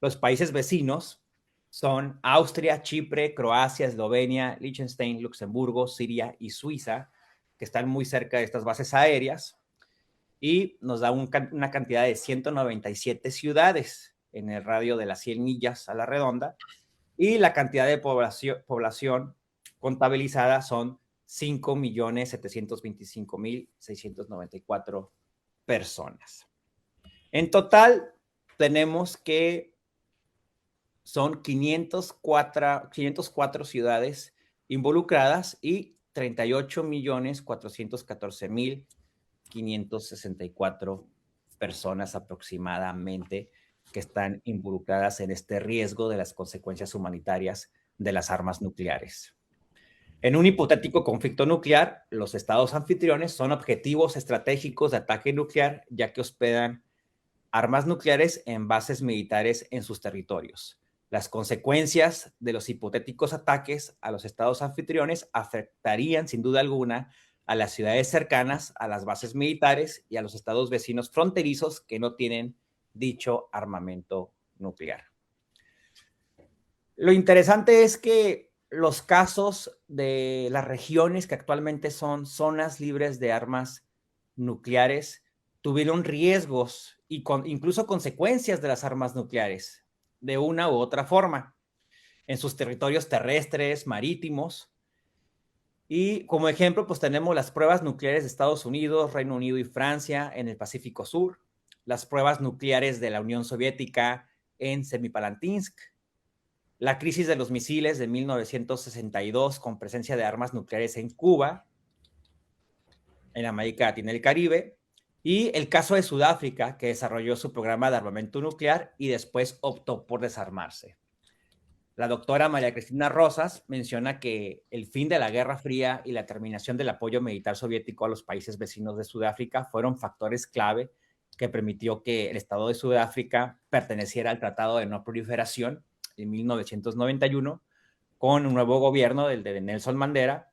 Los países vecinos son Austria, Chipre, Croacia, Eslovenia, Liechtenstein, Luxemburgo, Siria y Suiza, que están muy cerca de estas bases aéreas, y nos da una cantidad de 197 ciudades en el radio de las 100 millas a la redonda, y la cantidad de población contabilizada son 5.725.694 personas. En total, tenemos que son 504 ciudades involucradas y 38.414.564 personas aproximadamente que están involucradas en este riesgo de las consecuencias humanitarias de las armas nucleares. En un hipotético conflicto nuclear, los estados anfitriones son objetivos estratégicos de ataque nuclear, ya que hospedan armas nucleares en bases militares en sus territorios. Las consecuencias de los hipotéticos ataques a los estados anfitriones afectarían sin duda alguna a las ciudades cercanas a las bases militares y a los estados vecinos fronterizos que no tienen dicho armamento nuclear. Lo interesante es que los casos de las regiones que actualmente son zonas libres de armas nucleares tuvieron riesgos y incluso consecuencias de las armas nucleares de una u otra forma en sus territorios terrestres, marítimos. Y como ejemplo, pues tenemos las pruebas nucleares de Estados Unidos, Reino Unido y Francia en el Pacífico Sur, las pruebas nucleares de la Unión Soviética en Semipalantinsk, la crisis de los misiles de 1962 con presencia de armas nucleares en Cuba, en América Latina y el Caribe, y el caso de Sudáfrica, que desarrolló su programa de armamento nuclear y después optó por desarmarse. La doctora María Cristina Rosas menciona que el fin de la Guerra Fría y la terminación del apoyo militar soviético a los países vecinos de Sudáfrica fueron factores clave que permitió que el Estado de Sudáfrica perteneciera al Tratado de No Proliferación en 1991 con un nuevo gobierno, el de Nelson Mandela,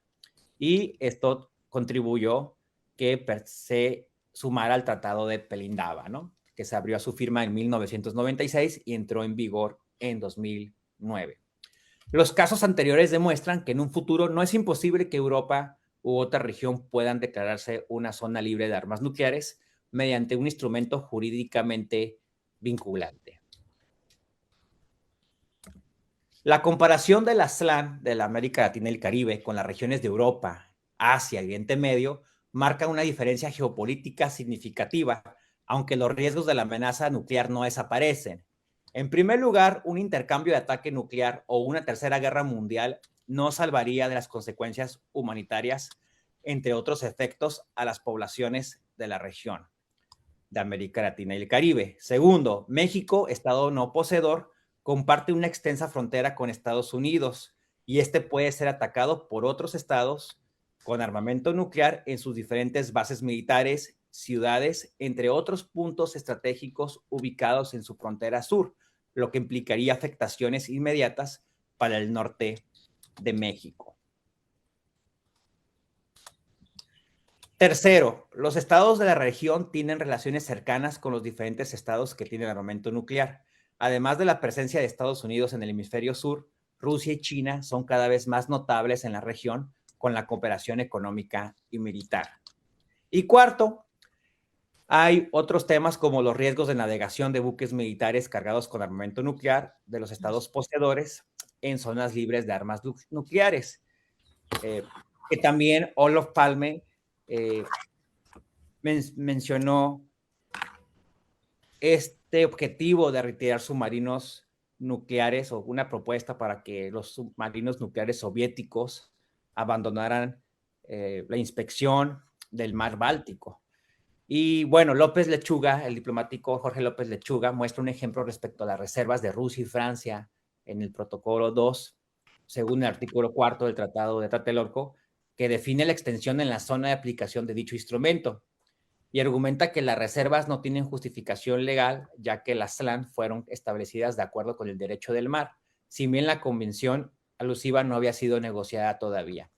y esto contribuyó que se sumara al Tratado de Pelindaba, ¿no? Que se abrió a su firma en 1996 y entró en vigor en 2009. Los casos anteriores demuestran que en un futuro no es imposible que Europa u otra región puedan declararse una zona libre de armas nucleares mediante un instrumento jurídicamente vinculante. La comparación de la SLAN de la América Latina y el Caribe con las regiones de Europa, Asia y Oriente Medio marca una diferencia geopolítica significativa, aunque los riesgos de la amenaza nuclear no desaparecen. En primer lugar, un intercambio de ataque nuclear o una tercera guerra mundial no salvaría de las consecuencias humanitarias, entre otros efectos, a las poblaciones de la región de América Latina y el Caribe. Segundo, México, estado no poseedor, comparte una extensa frontera con Estados Unidos y este puede ser atacado por otros estados con armamento nuclear en sus diferentes bases militares, ciudades, entre otros puntos estratégicos ubicados en su frontera sur, lo que implicaría afectaciones inmediatas para el norte de México. Tercero, los estados de la región tienen relaciones cercanas con los diferentes estados que tienen armamento nuclear. Además de la presencia de Estados Unidos en el hemisferio sur, Rusia y China son cada vez más notables en la región con la cooperación económica y militar. Y cuarto, hay otros temas como los riesgos de navegación de buques militares cargados con armamento nuclear de los estados poseedores en zonas libres de armas nucleares, que también Olof Palme mencionó este objetivo de retirar submarinos nucleares o una propuesta para que los submarinos nucleares soviéticos abandonaran la inspección del mar Báltico. Y bueno, López Lechuga, el diplomático Jorge López Lechuga, muestra un ejemplo respecto a las reservas de Rusia y Francia en el protocolo 2, según el artículo 4 del Tratado de Tlatelolco, que define la extensión en la zona de aplicación de dicho instrumento y argumenta que las reservas no tienen justificación legal, ya que las SLAN fueron establecidas de acuerdo con el derecho del mar, si bien la convención alusiva no había sido negociada todavía.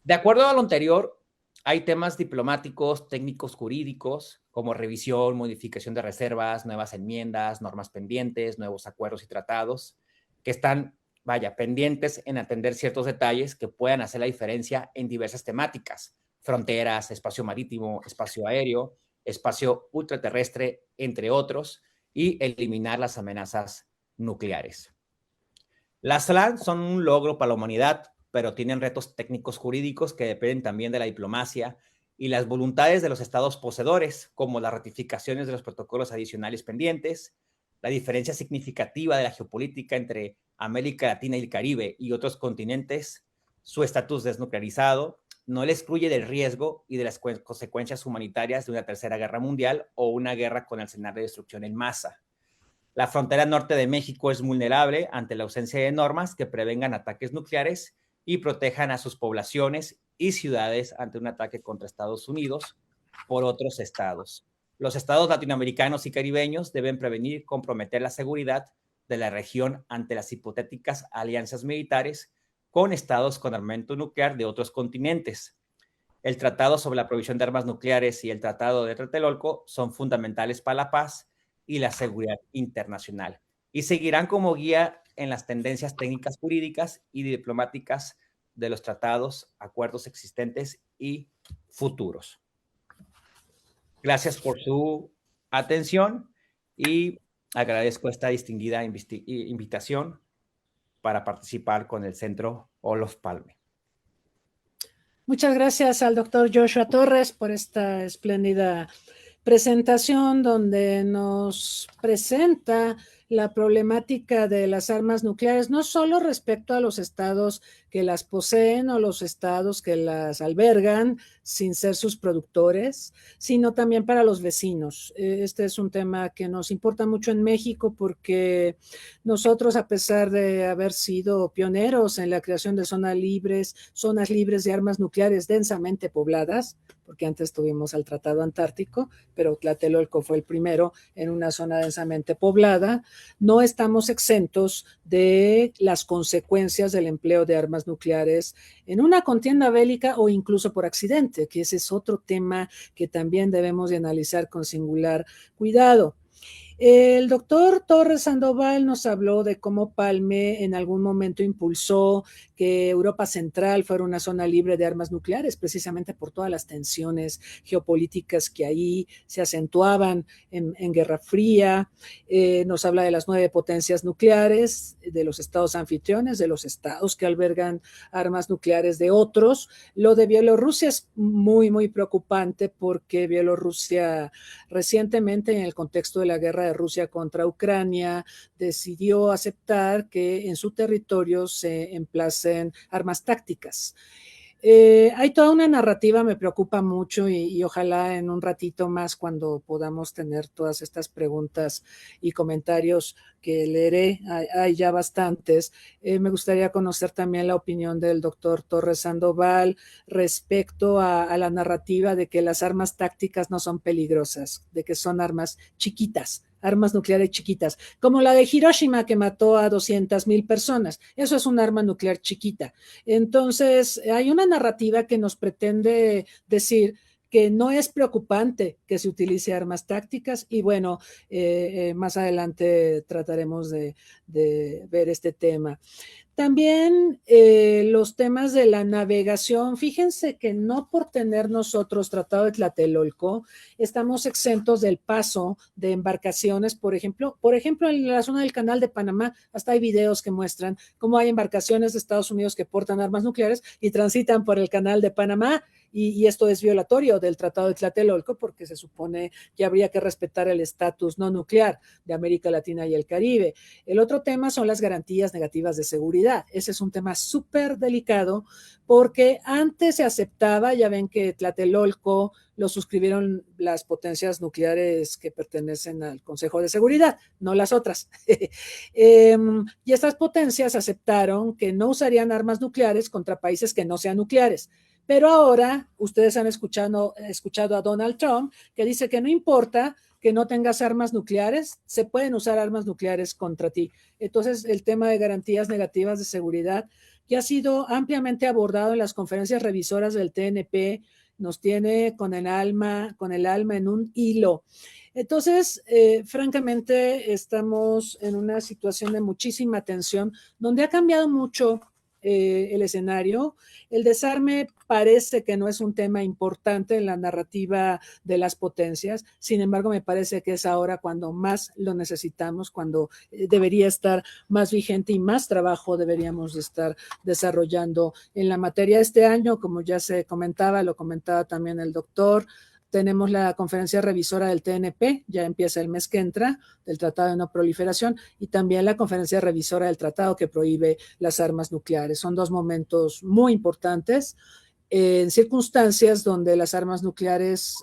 De acuerdo a lo anterior, hay temas diplomáticos, técnicos, jurídicos, como revisión, modificación de reservas, nuevas enmiendas, normas pendientes, nuevos acuerdos y tratados, que están pendientes en atender ciertos detalles que puedan hacer la diferencia en diversas temáticas: fronteras, espacio marítimo, espacio aéreo, espacio ultraterrestre, entre otros, y eliminar las amenazas nucleares. Las SLAN son un logro para la humanidad, pero tienen retos técnicos jurídicos que dependen también de la diplomacia y las voluntades de los estados poseedores, como las ratificaciones de los protocolos adicionales pendientes, la diferencia significativa de la geopolítica entre América Latina y el Caribe y otros continentes, su estatus desnuclearizado, no le excluye del riesgo y de las consecuencias humanitarias de una tercera guerra mundial o una guerra con arsenal de destrucción en masa. La frontera norte de México es vulnerable ante la ausencia de normas que prevengan ataques nucleares y protejan a sus poblaciones y ciudades ante un ataque contra Estados Unidos por otros estados. Los estados latinoamericanos y caribeños deben prevenir y comprometer la seguridad de la región ante las hipotéticas alianzas militares con estados con armamento nuclear de otros continentes. El Tratado sobre la Prohibición de Armas Nucleares y el Tratado de Tlatelolco son fundamentales para la paz y la seguridad internacional y seguirán como guía en las tendencias técnicas jurídicas y diplomáticas de los tratados, acuerdos existentes y futuros. Gracias por su atención y agradezco esta distinguida invitación para participar con el Centro Olof Palme. Muchas gracias al doctor Joshua Torres por esta espléndida presentación donde nos presenta la problemática de las armas nucleares, no solo respecto a los estados que las poseen o los estados que las albergan sin ser sus productores, sino también para los vecinos. Este es un tema que nos importa mucho en México porque nosotros, a pesar de haber sido pioneros en la creación de zonas libres de armas nucleares densamente pobladas, porque antes tuvimos el Tratado Antártico, pero Tlatelolco fue el primero en una zona densamente poblada, no estamos exentos de las consecuencias del empleo de armas nucleares en una contienda bélica o incluso por accidente, que ese es otro tema que también debemos de analizar con singular cuidado. El doctor Torres Sandoval nos habló de cómo Palme en algún momento impulsó que Europa Central fuera una zona libre de armas nucleares, precisamente por todas las tensiones geopolíticas que ahí se acentuaban en Guerra Fría. Nos habla de las 9 potencias nucleares, de los estados anfitriones, de los estados que albergan armas nucleares de otros. Lo de Bielorrusia es muy, muy preocupante porque Bielorrusia recientemente, en el contexto de la guerra de Rusia contra Ucrania, decidió aceptar que en su territorio se emplacen armas tácticas. Hay toda una narrativa, me preocupa mucho y ojalá en un ratito más, cuando podamos tener todas estas preguntas y comentarios que leeré, hay ya bastantes. Me gustaría conocer también la opinión del doctor Torres Sandoval respecto a la narrativa de que las armas tácticas no son peligrosas, de que son armas chiquitas, armas nucleares chiquitas, como la de Hiroshima, que mató a 200,000 personas. Eso es un arma nuclear chiquita. Entonces, hay una narrativa que nos pretende decir que no es preocupante que se utilice armas tácticas y bueno, más adelante trataremos de ver este tema. También los temas de la navegación. Fíjense que no por tener nosotros Tratado de Tlatelolco estamos exentos del paso de embarcaciones, por ejemplo, en la zona del Canal de Panamá, hasta hay videos que muestran cómo hay embarcaciones de Estados Unidos que portan armas nucleares y transitan por el Canal de Panamá, y esto es violatorio del Tratado de Tlatelolco porque se supone que habría que respetar el estatus no nuclear de América Latina y el Caribe. El otro tema son las garantías negativas de seguridad. Ese es un tema súper delicado porque antes se aceptaba, ya ven que Tlatelolco lo suscribieron las potencias nucleares que pertenecen al Consejo de Seguridad, no las otras. Y estas potencias aceptaron que no usarían armas nucleares contra países que no sean nucleares. Pero ahora ustedes han escuchado a Donald Trump, que dice que no importa que no tengas armas nucleares, se pueden usar armas nucleares contra ti. Entonces, el tema de garantías negativas de seguridad, que ha sido ampliamente abordado en las conferencias revisoras del TNP, nos tiene con el alma en un hilo. Entonces, francamente, estamos en una situación de muchísima tensión, donde ha cambiado mucho el escenario. El desarme parece que no es un tema importante en la narrativa de las potencias, sin embargo me parece que es ahora cuando más lo necesitamos, cuando debería estar más vigente y más trabajo deberíamos de estar desarrollando en la materia. Este año, como ya se comentaba, lo comentaba también el doctor, tenemos la conferencia revisora del TNP, ya empieza el mes que entra, del Tratado de No Proliferación, y también la conferencia revisora del tratado que prohíbe las armas nucleares. Son dos momentos muy importantes en circunstancias donde las armas nucleares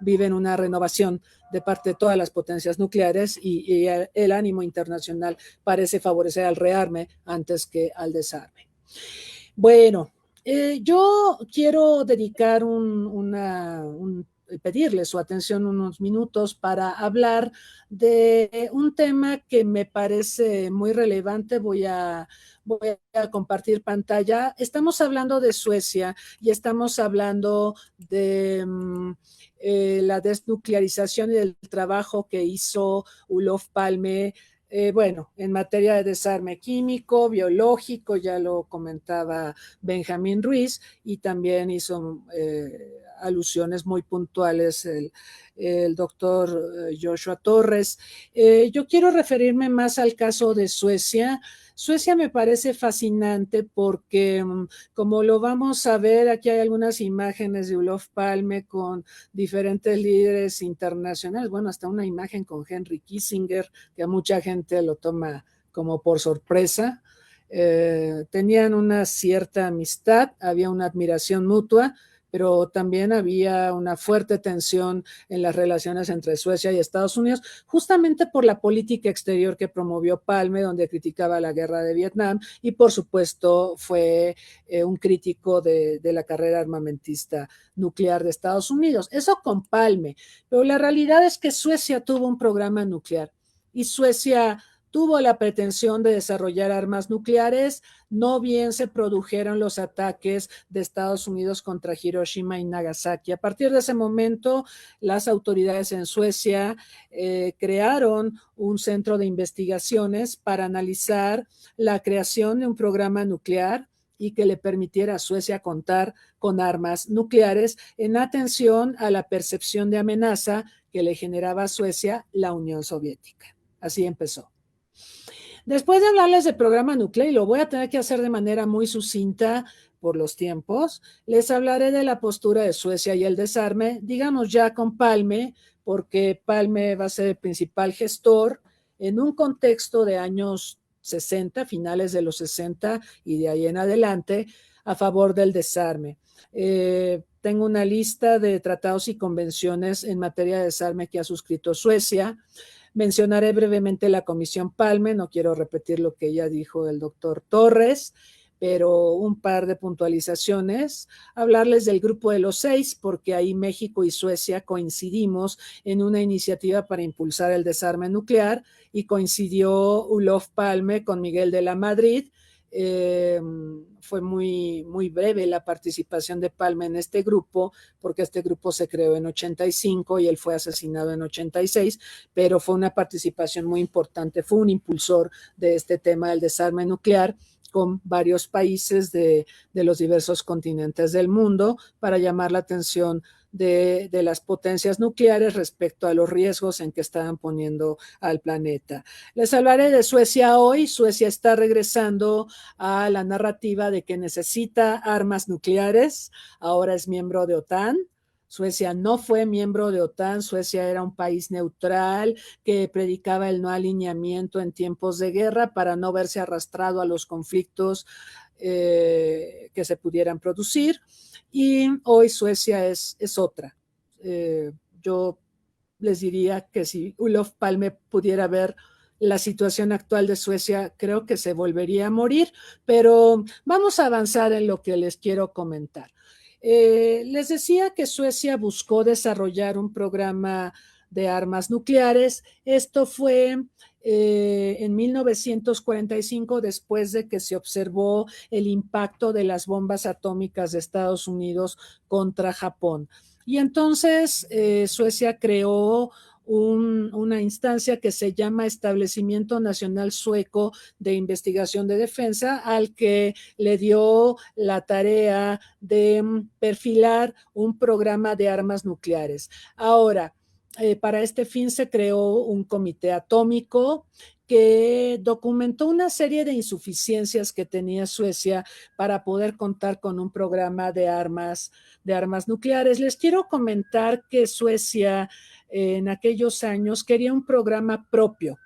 viven una renovación de parte de todas las potencias nucleares y el ánimo internacional parece favorecer al rearme antes que al desarme. Bueno, yo quiero dedicar pedirle su atención unos minutos para hablar de un tema que me parece muy relevante. Voy a compartir pantalla. Estamos hablando de Suecia y estamos hablando de la desnuclearización y del trabajo que hizo Olof Palme. Bueno, en materia de desarme químico, biológico, ya lo comentaba Benjamín Ruiz, y también hizo alusiones muy puntuales el doctor Joshua Torres. Yo quiero referirme más al caso de Suecia. Suecia me parece fascinante porque, como lo vamos a ver, aquí hay algunas imágenes de Olof Palme con diferentes líderes internacionales, bueno, hasta una imagen con Henry Kissinger, que a mucha gente lo toma como por sorpresa. Tenían una cierta amistad, había una admiración mutua, pero también había una fuerte tensión en las relaciones entre Suecia y Estados Unidos, justamente por la política exterior que promovió Palme, donde criticaba la guerra de Vietnam y por supuesto fue un crítico de la carrera armamentista nuclear de Estados Unidos. Eso con Palme, pero la realidad es que Suecia tuvo un programa nuclear y Suecia tuvo la pretensión de desarrollar armas nucleares, no bien se produjeron los ataques de Estados Unidos contra Hiroshima y Nagasaki. A partir de ese momento, las autoridades en Suecia crearon un centro de investigaciones para analizar la creación de un programa nuclear y que le permitiera a Suecia contar con armas nucleares en atención a la percepción de amenaza que le generaba a Suecia la Unión Soviética. Así empezó. Después de hablarles del programa nuclear, y lo voy a tener que hacer de manera muy sucinta por los tiempos, les hablaré de la postura de Suecia y el desarme, digamos ya con Palme, porque Palme va a ser el principal gestor en un contexto de años 60, finales de los 60 y de ahí en adelante, a favor del desarme. Tengo una lista de tratados y convenciones en materia de desarme que ha suscrito Suecia. Mencionaré brevemente la Comisión Palme, no quiero repetir lo que ya dijo el doctor Torres, pero un par de puntualizaciones. Hablarles del Grupo de los 6, porque ahí México y Suecia coincidimos en una iniciativa para impulsar el desarme nuclear y coincidió Olof Palme con Miguel de la Madrid. Fue muy breve la participación de Palme en este grupo, porque este grupo se creó en 85 y él fue asesinado en 86, pero fue una participación muy importante, fue un impulsor de este tema del desarme nuclear con varios países de los diversos continentes del mundo para llamar la atención de las potencias nucleares respecto a los riesgos en que estaban poniendo al planeta. Les hablaré de Suecia hoy. Suecia está regresando a la narrativa de que necesita armas nucleares. Ahora es miembro de OTAN. Suecia no fue miembro de OTAN, Suecia era un país neutral que predicaba el no alineamiento en tiempos de guerra para no verse arrastrado a los conflictos que se pudieran producir. Y hoy Suecia es otra. Yo les diría que si Olof Palme pudiera ver la situación actual de Suecia, creo que se volvería a morir, pero vamos a avanzar en lo que les quiero comentar. Les decía que Suecia buscó desarrollar un programa de armas nucleares. Esto fue en 1945, después de que se observó el impacto de las bombas atómicas de Estados Unidos contra Japón. Y entonces Suecia creó una instancia que se llama Establecimiento Nacional Sueco de Investigación de Defensa, al que le dio la tarea de perfilar un programa de armas nucleares. Ahora, para este fin se creó un comité atómico que documentó una serie de insuficiencias que tenía Suecia para poder contar con un programa de armas nucleares. Les quiero comentar que Suecia en aquellos años quería un programa propio,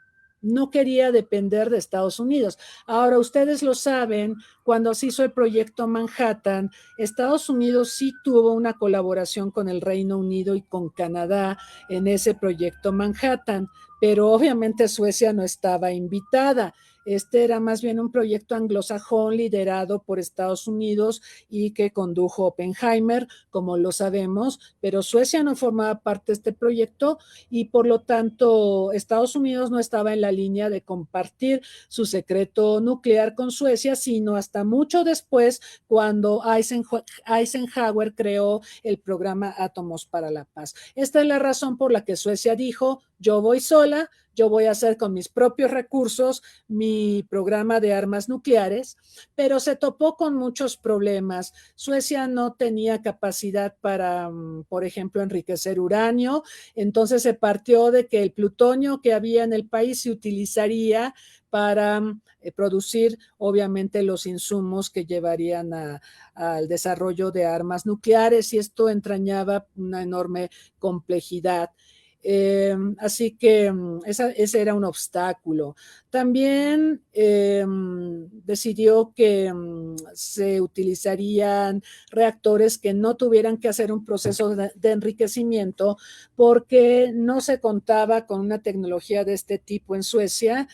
no quería depender de Estados Unidos. Ahora, ustedes lo saben, cuando se hizo el proyecto Manhattan, Estados Unidos sí tuvo una colaboración con el Reino Unido y con Canadá en ese proyecto Manhattan, pero obviamente Suecia no estaba invitada. Este era más bien un proyecto anglosajón liderado por Estados Unidos y que condujo Oppenheimer, como lo sabemos, pero Suecia no formaba parte de este proyecto y por lo tanto Estados Unidos no estaba en la línea de compartir su secreto nuclear con Suecia, sino hasta mucho después cuando Eisenhower creó el programa Átomos para la Paz. Esta es la razón por la que Suecia dijo: yo voy sola, yo voy a hacer con mis propios recursos mi programa de armas nucleares, pero se topó con muchos problemas. Suecia no tenía capacidad para, por ejemplo, enriquecer uranio, entonces se partió de que el plutonio que había en el país se utilizaría para producir, obviamente, los insumos que llevarían al desarrollo de armas nucleares, y esto entrañaba una enorme complejidad. Así que ese era un obstáculo. También decidió que se utilizarían reactores que no tuvieran que hacer un proceso de enriquecimiento porque no se contaba con una tecnología de este tipo en Suecia.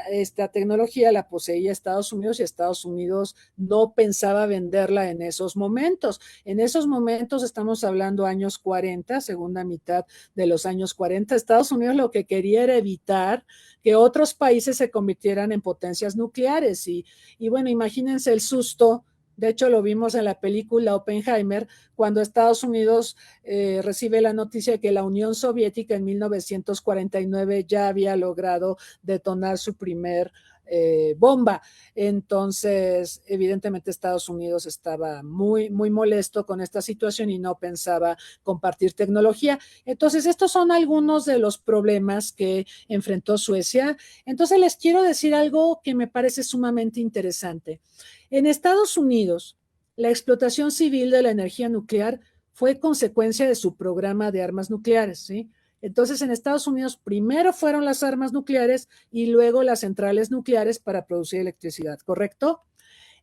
esta tecnología la poseía Estados Unidos y Estados Unidos no pensaba venderla en esos momentos. En esos momentos estamos hablando años 40, segunda mitad de los años 40. Estados Unidos lo que quería era evitar que otros países se convirtieran en potencias nucleares y bueno, imagínense el susto. De hecho, lo vimos en la película Oppenheimer, cuando Estados Unidos recibe la noticia de que la Unión Soviética en 1949 ya había logrado detonar su primer bomba. Entonces, evidentemente Estados Unidos estaba muy, muy molesto con esta situación y no pensaba compartir tecnología. Entonces, estos son algunos de los problemas que enfrentó Suecia. Entonces, les quiero decir algo que me parece sumamente interesante. En Estados Unidos, la explotación civil de la energía nuclear fue consecuencia de su programa de armas nucleares, ¿sí? Entonces, en Estados Unidos primero fueron las armas nucleares y luego las centrales nucleares para producir electricidad, ¿correcto?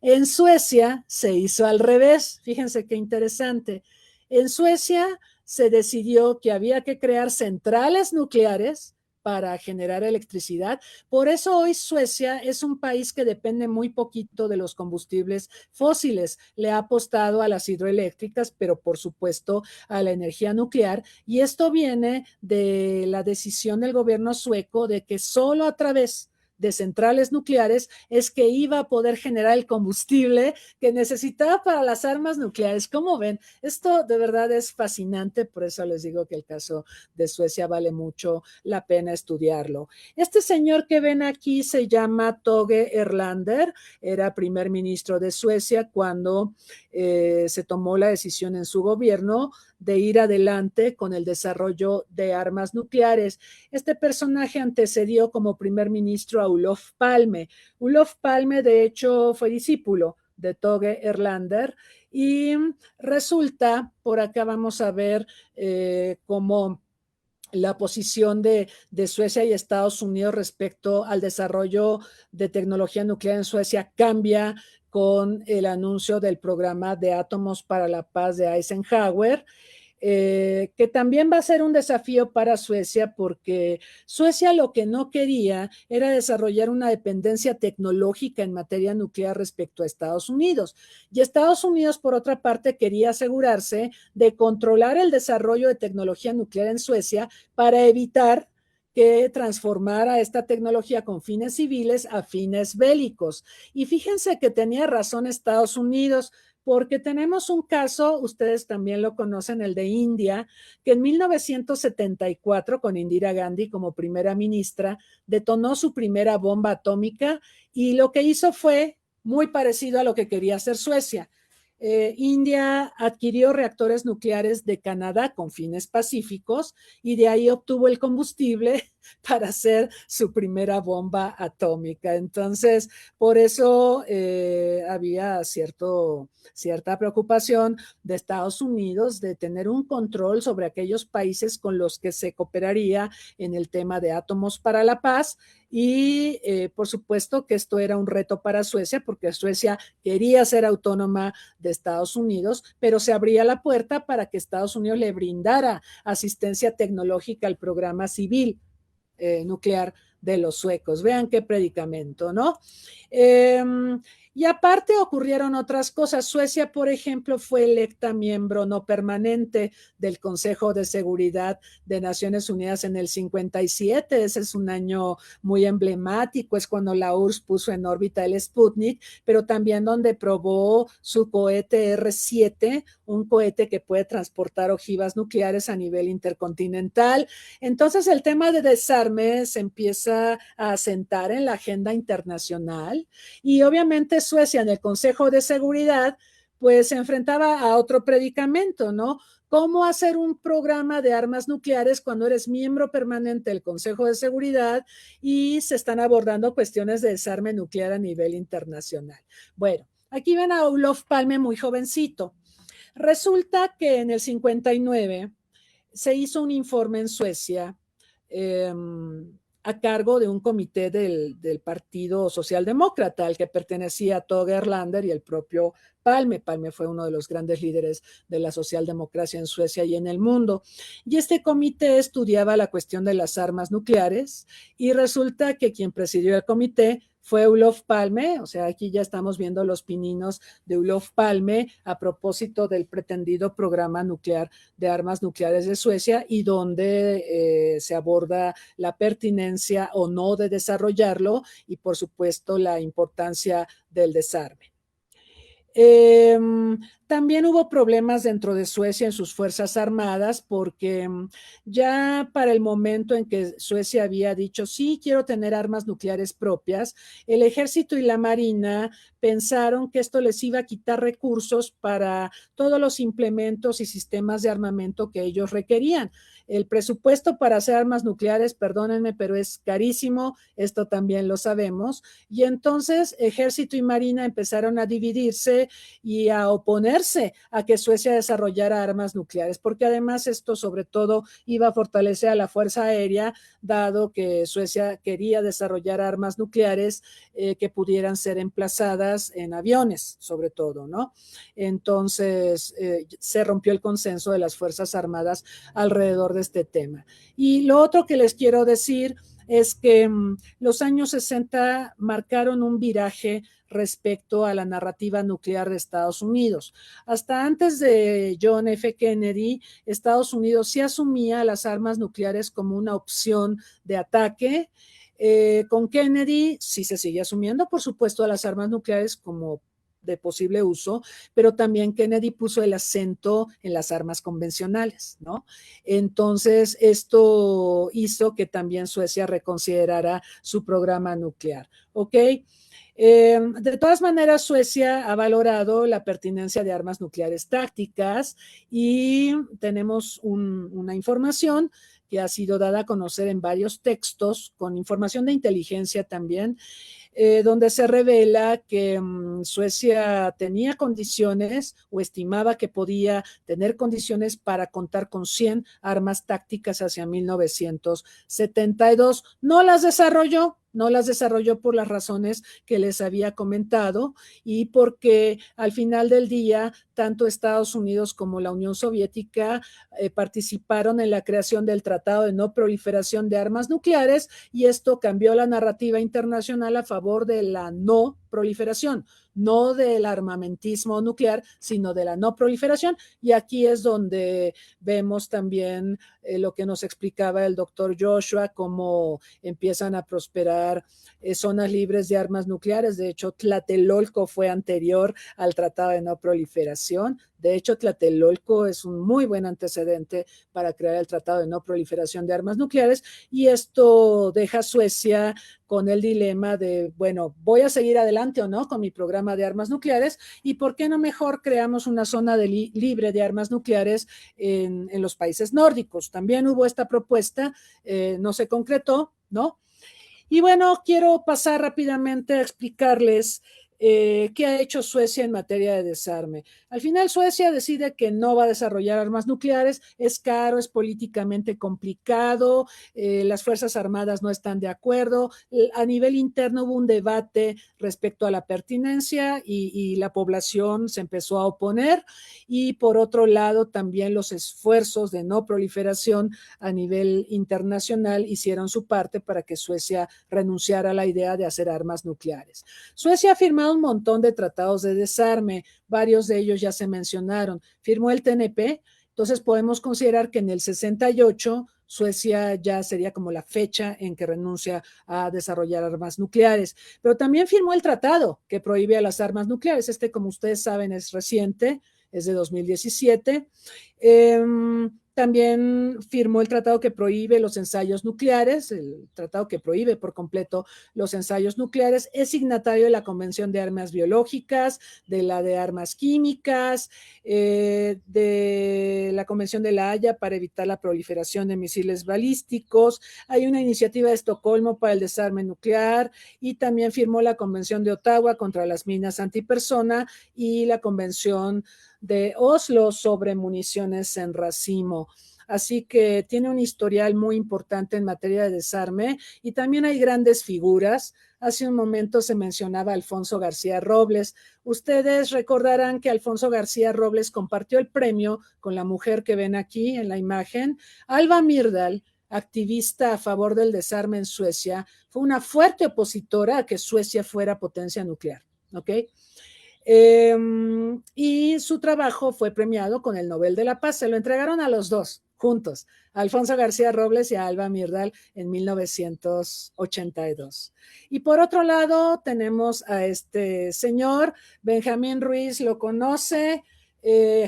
En Suecia se hizo al revés. Fíjense qué interesante. En Suecia se decidió que había que crear centrales nucleares para generar electricidad. Por eso hoy Suecia es un país que depende muy poquito de los combustibles fósiles. Le ha apostado a las hidroeléctricas, pero por supuesto a la energía nuclear. Y esto viene de la decisión del gobierno sueco de que solo a través de centrales nucleares es que iba a poder generar el combustible que necesitaba para las armas nucleares. ¿Cómo ven? Esto de verdad es fascinante, por eso les digo que el caso de Suecia vale mucho la pena estudiarlo. Este señor que ven aquí se llama Toge Erlander, era primer ministro de Suecia cuando se tomó la decisión en su gobierno de ir adelante con el desarrollo de armas nucleares. Este personaje antecedió como primer ministro a Olof Palme. Olof Palme, de hecho, fue discípulo de Toge Erlander y resulta, por acá vamos a ver cómo la posición de Suecia y Estados Unidos respecto al desarrollo de tecnología nuclear en Suecia cambia con el anuncio del programa de átomos para la paz de Eisenhower. Que también va a ser un desafío para Suecia porque Suecia lo que no quería era desarrollar una dependencia tecnológica en materia nuclear respecto a Estados Unidos. Y Estados Unidos, por otra parte, quería asegurarse de controlar el desarrollo de tecnología nuclear en Suecia para evitar que transformara esta tecnología con fines civiles a fines bélicos. Y fíjense que tenía razón Estados Unidos, porque tenemos un caso, ustedes también lo conocen, el de India, que en 1974, con Indira Gandhi como primera ministra, detonó su primera bomba atómica y lo que hizo fue muy parecido a lo que quería hacer Suecia. India adquirió reactores nucleares de Canadá con fines pacíficos y de ahí obtuvo el combustible para hacer su primera bomba atómica. Entonces, por eso había cierta preocupación de Estados Unidos de tener un control sobre aquellos países con los que se cooperaría en el tema de átomos para la paz y por supuesto que esto era un reto para Suecia porque Suecia quería ser autónoma de Estados Unidos, pero se abría la puerta para que Estados Unidos le brindara asistencia tecnológica al programa civil nuclear de los suecos. Vean qué predicamento, ¿no? Y aparte ocurrieron otras cosas. Suecia, por ejemplo, fue electa miembro no permanente del Consejo de Seguridad de Naciones Unidas en el 57. Ese es un año muy emblemático. Es cuando la URSS puso en órbita el Sputnik, pero también donde probó su cohete R-7, un cohete que puede transportar ojivas nucleares a nivel intercontinental. Entonces, el tema de desarme se empieza a asentar en la agenda internacional y obviamente Suecia en el Consejo de Seguridad pues se enfrentaba a otro predicamento, ¿no? ¿Cómo hacer un programa de armas nucleares cuando eres miembro permanente del Consejo de Seguridad y se están abordando cuestiones de desarme nuclear a nivel internacional? Bueno, aquí ven a Olof Palme muy jovencito. Resulta que en el 59 se hizo un informe en Suecia a cargo de un comité del Partido Socialdemócrata, al que pertenecía Tage Erlander y el propio Palme. Palme fue uno de los grandes líderes de la socialdemocracia en Suecia y en el mundo. Y este comité estudiaba la cuestión de las armas nucleares y resulta que quien presidió el comité fue Olof Palme. O sea, aquí ya estamos viendo los pininos de Olof Palme a propósito del pretendido programa nuclear de armas nucleares de Suecia, y donde se aborda la pertinencia o no de desarrollarlo y, por supuesto, la importancia del desarme. También hubo problemas dentro de Suecia en sus fuerzas armadas, porque ya para el momento en que Suecia había dicho, sí, quiero tener armas nucleares propias, el ejército y la marina pensaron que esto les iba a quitar recursos para todos los implementos y sistemas de armamento que ellos requerían. El presupuesto para hacer armas nucleares, perdónenme, pero es carísimo, esto también lo sabemos, y entonces ejército y marina empezaron a dividirse y a oponerse a que Suecia desarrollara armas nucleares, porque además esto sobre todo iba a fortalecer a la Fuerza Aérea, dado que Suecia quería desarrollar armas nucleares que pudieran ser emplazadas en aviones, sobre todo, ¿no? Entonces se rompió el consenso de las Fuerzas Armadas alrededor de este tema. Y lo otro que les quiero decir es que los años 60 marcaron un viraje respecto a la narrativa nuclear de Estados Unidos. Hasta antes de John F. Kennedy, Estados Unidos sí asumía las armas nucleares como una opción de ataque. Con Kennedy sí se sigue asumiendo, por supuesto, a las armas nucleares como de posible uso, pero también Kennedy puso el acento en las armas convencionales, ¿no? Entonces, esto hizo que también Suecia reconsiderara su programa nuclear, ¿ok? De todas maneras, Suecia ha valorado la pertinencia de armas nucleares tácticas, y tenemos una información que ha sido dada a conocer en varios textos, con información de inteligencia también, donde se revela que Suecia tenía condiciones o estimaba que podía tener condiciones para contar con 100 armas tácticas hacia 1972. No las desarrolló por las razones que les había comentado, y porque al final del día tanto Estados Unidos como la Unión Soviética participaron en la creación del Tratado de No Proliferación de Armas Nucleares, y esto cambió la narrativa internacional a favor de la no proliferación, no del armamentismo nuclear, sino de la no proliferación. Y aquí es donde vemos también lo que nos explicaba el doctor Joshua, cómo empiezan a prosperar zonas libres de armas nucleares. De hecho, Tlatelolco fue anterior al Tratado de No Proliferación. De hecho, Tlatelolco es un muy buen antecedente para crear el Tratado de No Proliferación de Armas Nucleares, y esto deja a Suecia con el dilema de, bueno, ¿voy a seguir adelante o no con mi programa de armas nucleares? ¿Y por qué no mejor creamos una zona libre de armas nucleares en los países nórdicos? También hubo esta propuesta, no se concretó, ¿no? Y bueno, quiero pasar rápidamente a explicarles qué ha hecho Suecia en materia de desarme. Al final, Suecia decide que no va a desarrollar armas nucleares. Es caro, es políticamente complicado, las Fuerzas Armadas no están de acuerdo. A nivel interno hubo un debate respecto a la pertinencia, y la población se empezó a oponer. Y por otro lado, también los esfuerzos de no proliferación a nivel internacional hicieron su parte para que Suecia renunciara a la idea de hacer armas nucleares. Suecia ha firmado un montón de tratados de desarme, varios de ellos ya se mencionaron. Firmó el TNP, entonces podemos considerar que en el 68 Suecia ya sería como la fecha en que renuncia a desarrollar armas nucleares, pero también firmó el tratado que prohíbe a las armas nucleares. Este, como ustedes saben, es reciente, es de 2017. También firmó el tratado que prohíbe los ensayos nucleares, el tratado que prohíbe por completo los ensayos nucleares. Es signatario de la Convención de Armas Biológicas, de la de Armas Químicas, de la Convención de La Haya para evitar la proliferación de misiles balísticos. Hay una iniciativa de Estocolmo para el desarme nuclear, y también firmó la Convención de Ottawa contra las minas antipersona y la Convención de Oslo sobre municiones en racimo. así que tiene un historial muy importante en materia de desarme y también hay grandes figuras. Hace un momento se mencionaba Alfonso García Robles. Ustedes recordarán que Alfonso García Robles compartió el premio con la mujer que ven aquí en la imagen. Alva Myrdal, activista a favor del desarme en Suecia, fue una fuerte opositora a que Suecia fuera potencia nuclear, ¿ok? Y su trabajo fue premiado con el Nobel de la Paz. Se lo entregaron a los dos juntos, a Alfonso García Robles y a Alva Myrdal en 1982. Y por otro lado tenemos a este señor, Benjamín Ruiz, lo conoce,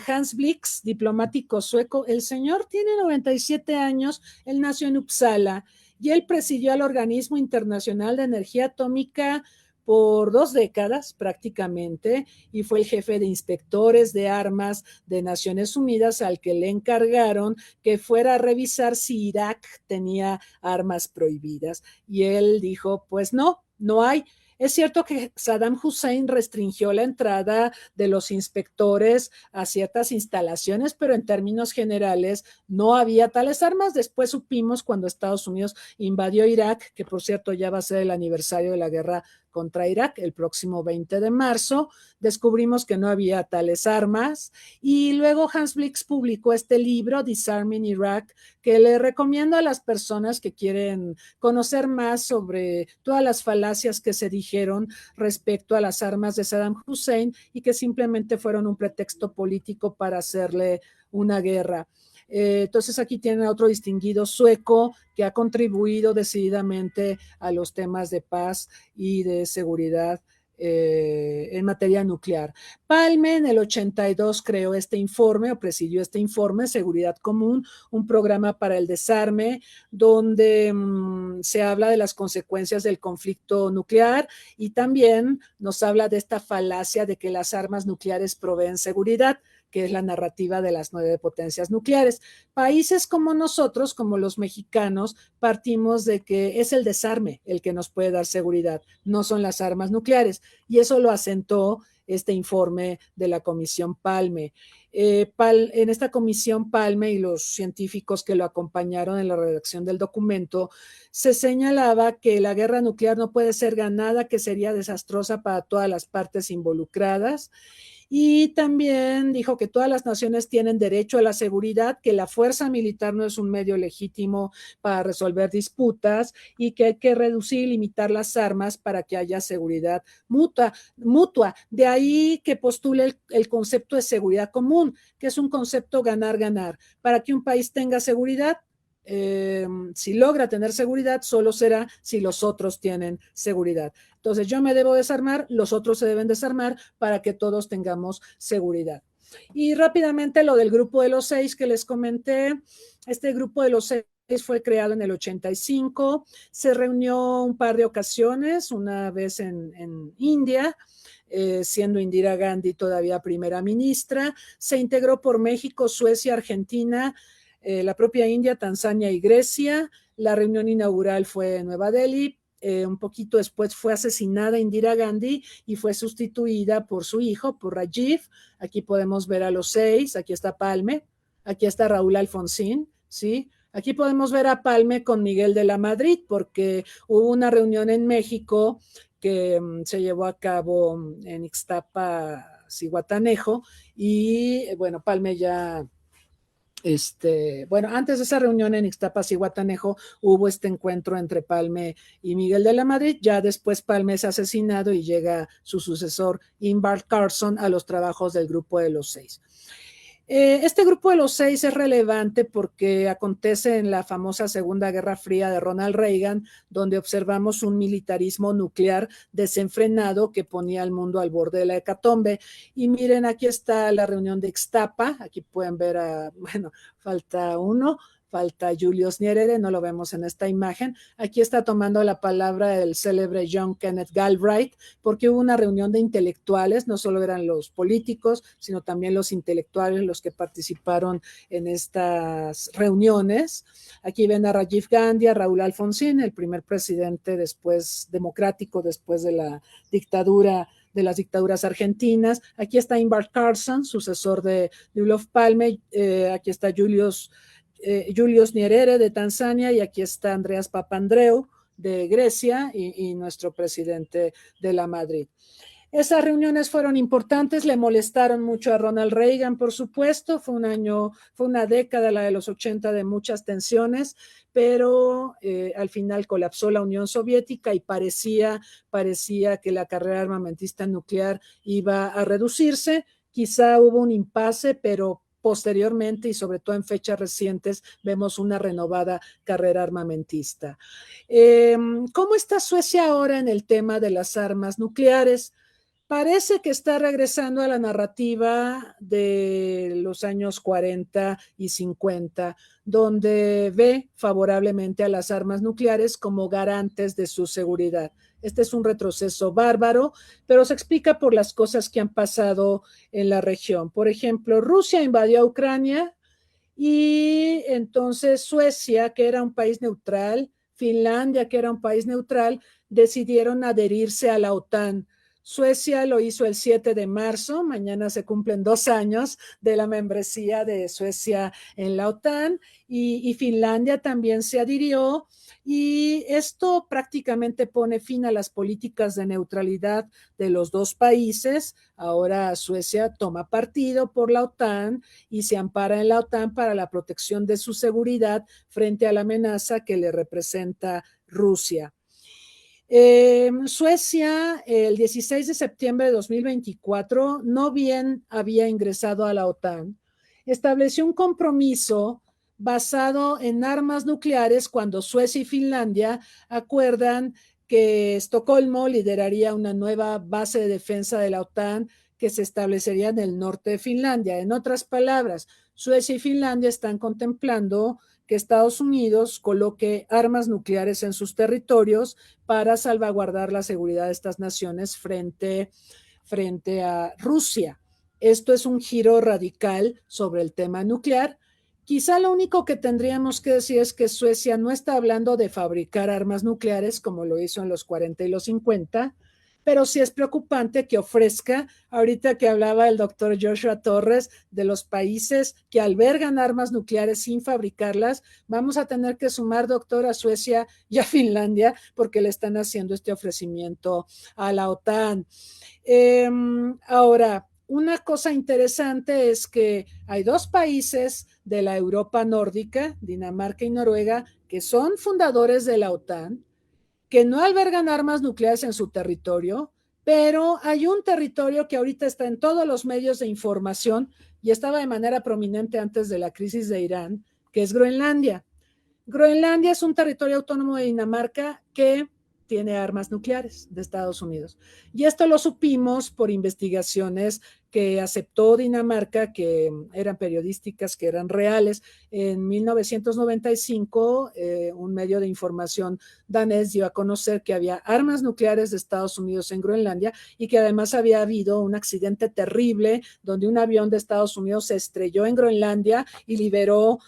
Hans Blix, diplomático sueco. El señor tiene 97 años, él nació en Uppsala y él presidió al Organismo Internacional de Energía Atómica por 2 décadas prácticamente, y fue el jefe de inspectores de armas de Naciones Unidas al que le encargaron que fuera a revisar si Irak tenía armas prohibidas. Y él dijo, pues no, no hay. Es cierto que Saddam Hussein restringió la entrada de los inspectores a ciertas instalaciones, pero en términos generales no había tales armas. Después supimos cuando Estados Unidos invadió Irak, que por cierto ya va a ser el aniversario de la guerra contra Irak, el próximo 20 de marzo, descubrimos que no había tales armas y luego Hans Blix publicó este libro, Disarming Iraq, que le recomiendo a las personas que quieren conocer más sobre todas las falacias que se dijeron respecto a las armas de Saddam Hussein y que simplemente fueron un pretexto político para hacerle una guerra. Entonces aquí tienen a otro distinguido sueco que ha contribuido decididamente a los temas de paz y de seguridad en materia nuclear. Palme en el 82 creó este informe o presidió este informe, Seguridad Común, un programa para el desarme, donde se habla de las consecuencias del conflicto nuclear y también nos habla de esta falacia de que las armas nucleares proveen seguridad, que es la narrativa de las 9 potencias nucleares. Países como nosotros, como los mexicanos, partimos de que es el desarme el que nos puede dar seguridad, no son las armas nucleares, y eso lo asentó este informe de la Comisión Palme. En esta Comisión Palme y los científicos que lo acompañaron en la redacción del documento, se señalaba que la guerra nuclear no puede ser ganada, que sería desastrosa para todas las partes involucradas. Y también dijo que todas las naciones tienen derecho a la seguridad, que la fuerza militar no es un medio legítimo para resolver disputas y que hay que reducir y limitar las armas para que haya seguridad mutua. De ahí que postule el concepto de seguridad común, que es un concepto ganar-ganar. Para que un país tenga seguridad, si logra tener seguridad, solo será si los otros tienen seguridad. Entonces yo me debo desarmar, los otros se deben desarmar para que todos tengamos seguridad. Y rápidamente lo del grupo de los 6 que les comenté, este grupo de los 6 fue creado en el 85, se reunió un par de ocasiones, una vez en India, siendo Indira Gandhi todavía primera ministra, se integró por México, Suecia, Argentina, la propia India, Tanzania y Grecia. La reunión inaugural fue en Nueva Delhi. Un poquito después fue asesinada Indira Gandhi y fue sustituida por su hijo, por Rajiv. Aquí podemos ver a los 6, aquí está Palme, aquí está Raúl Alfonsín, ¿sí? Aquí podemos ver a Palme con Miguel de la Madrid, porque hubo una reunión en México que se llevó a cabo en Ixtapa, Zihuatanejo, y bueno, Palme ya... bueno, antes de esa reunión en Ixtapas y Guatanejo hubo este encuentro entre Palme y Miguel de la Madrid. Ya después Palme es asesinado y llega su sucesor Ingvar Carlsson a los trabajos del grupo de los 6. Este grupo de los 6 es relevante porque acontece en la famosa Segunda Guerra Fría de Ronald Reagan, donde observamos un militarismo nuclear desenfrenado que ponía al mundo al borde de la hecatombe. Y miren, aquí está la reunión de Ixtapa, aquí pueden ver bueno, falta uno, falta Julius Nyerere, no lo vemos en esta imagen. Aquí está tomando la palabra el célebre John Kenneth Galbraith, porque hubo una reunión de intelectuales, no solo eran los políticos, sino también los intelectuales los que participaron en estas reuniones. Aquí ven a Rajiv Gandhi, a Raúl Alfonsín, el primer presidente después democrático, después de la dictadura, de las dictaduras argentinas. Aquí está Ingvar Carlsson, sucesor de Olof Palme. Aquí está Julius Julius Nyerere de Tanzania, y aquí está Andreas Papandreou de Grecia y nuestro presidente de la Madrid. Esas reuniones fueron importantes, le molestaron mucho a Ronald Reagan, por supuesto, fue una década, la de los 80, de muchas tensiones, pero al final colapsó la Unión Soviética y parecía que la carrera armamentista nuclear iba a reducirse. Quizá hubo un impasse, pero posteriormente y sobre todo en fechas recientes vemos una renovada carrera armamentista. ¿Cómo está Suecia ahora en el tema de las armas nucleares? Parece que está regresando a la narrativa de los años 40 y 50, donde ve favorablemente a las armas nucleares como garantes de su seguridad. Este es un retroceso bárbaro, pero se explica por las cosas que han pasado en la región. Por ejemplo, Rusia invadió a Ucrania y entonces Suecia, que era un país neutral, Finlandia, que era un país neutral, decidieron adherirse a la OTAN. Suecia lo hizo el 7 de marzo, mañana se cumplen 2 años de la membresía de Suecia en la OTAN, y Finlandia también se adhirió, y esto prácticamente pone fin a las políticas de neutralidad de los dos países. Ahora Suecia toma partido por la OTAN y se ampara en la OTAN para la protección de su seguridad frente a la amenaza que le representa Rusia. Suecia, el 16 de septiembre de 2024, no bien había ingresado a la OTAN, estableció un compromiso basado en armas nucleares cuando Suecia y Finlandia acuerdan que Estocolmo lideraría una nueva base de defensa de la OTAN que se establecería en el norte de Finlandia. En otras palabras, Suecia y Finlandia están contemplando que Estados Unidos coloque armas nucleares en sus territorios para salvaguardar la seguridad de estas naciones frente a Rusia. Esto es un giro radical sobre el tema nuclear. Quizá lo único que tendríamos que decir es que Suecia no está hablando de fabricar armas nucleares como lo hizo en los 40 y los 50, pero sí es preocupante que ofrezca, ahorita que hablaba el doctor Joshua Torres de los países que albergan armas nucleares sin fabricarlas, vamos a tener que sumar, doctor, a Suecia y a Finlandia porque le están haciendo este ofrecimiento a la OTAN. Ahora, una cosa interesante es que hay 2 países de la Europa nórdica, Dinamarca y Noruega, que son fundadores de la OTAN, que no albergan armas nucleares en su territorio, pero hay un territorio que ahorita está en todos los medios de información y estaba de manera prominente antes de la crisis de Irán, que es Groenlandia. Groenlandia es un territorio autónomo de Dinamarca que tiene armas nucleares de Estados Unidos. Y esto lo supimos por investigaciones que aceptó Dinamarca, que eran periodísticas, que eran reales. En 1995, un medio de información danés dio a conocer que había armas nucleares de Estados Unidos en Groenlandia y que además había habido un accidente terrible donde un avión de Estados Unidos se estrelló en Groenlandia y liberó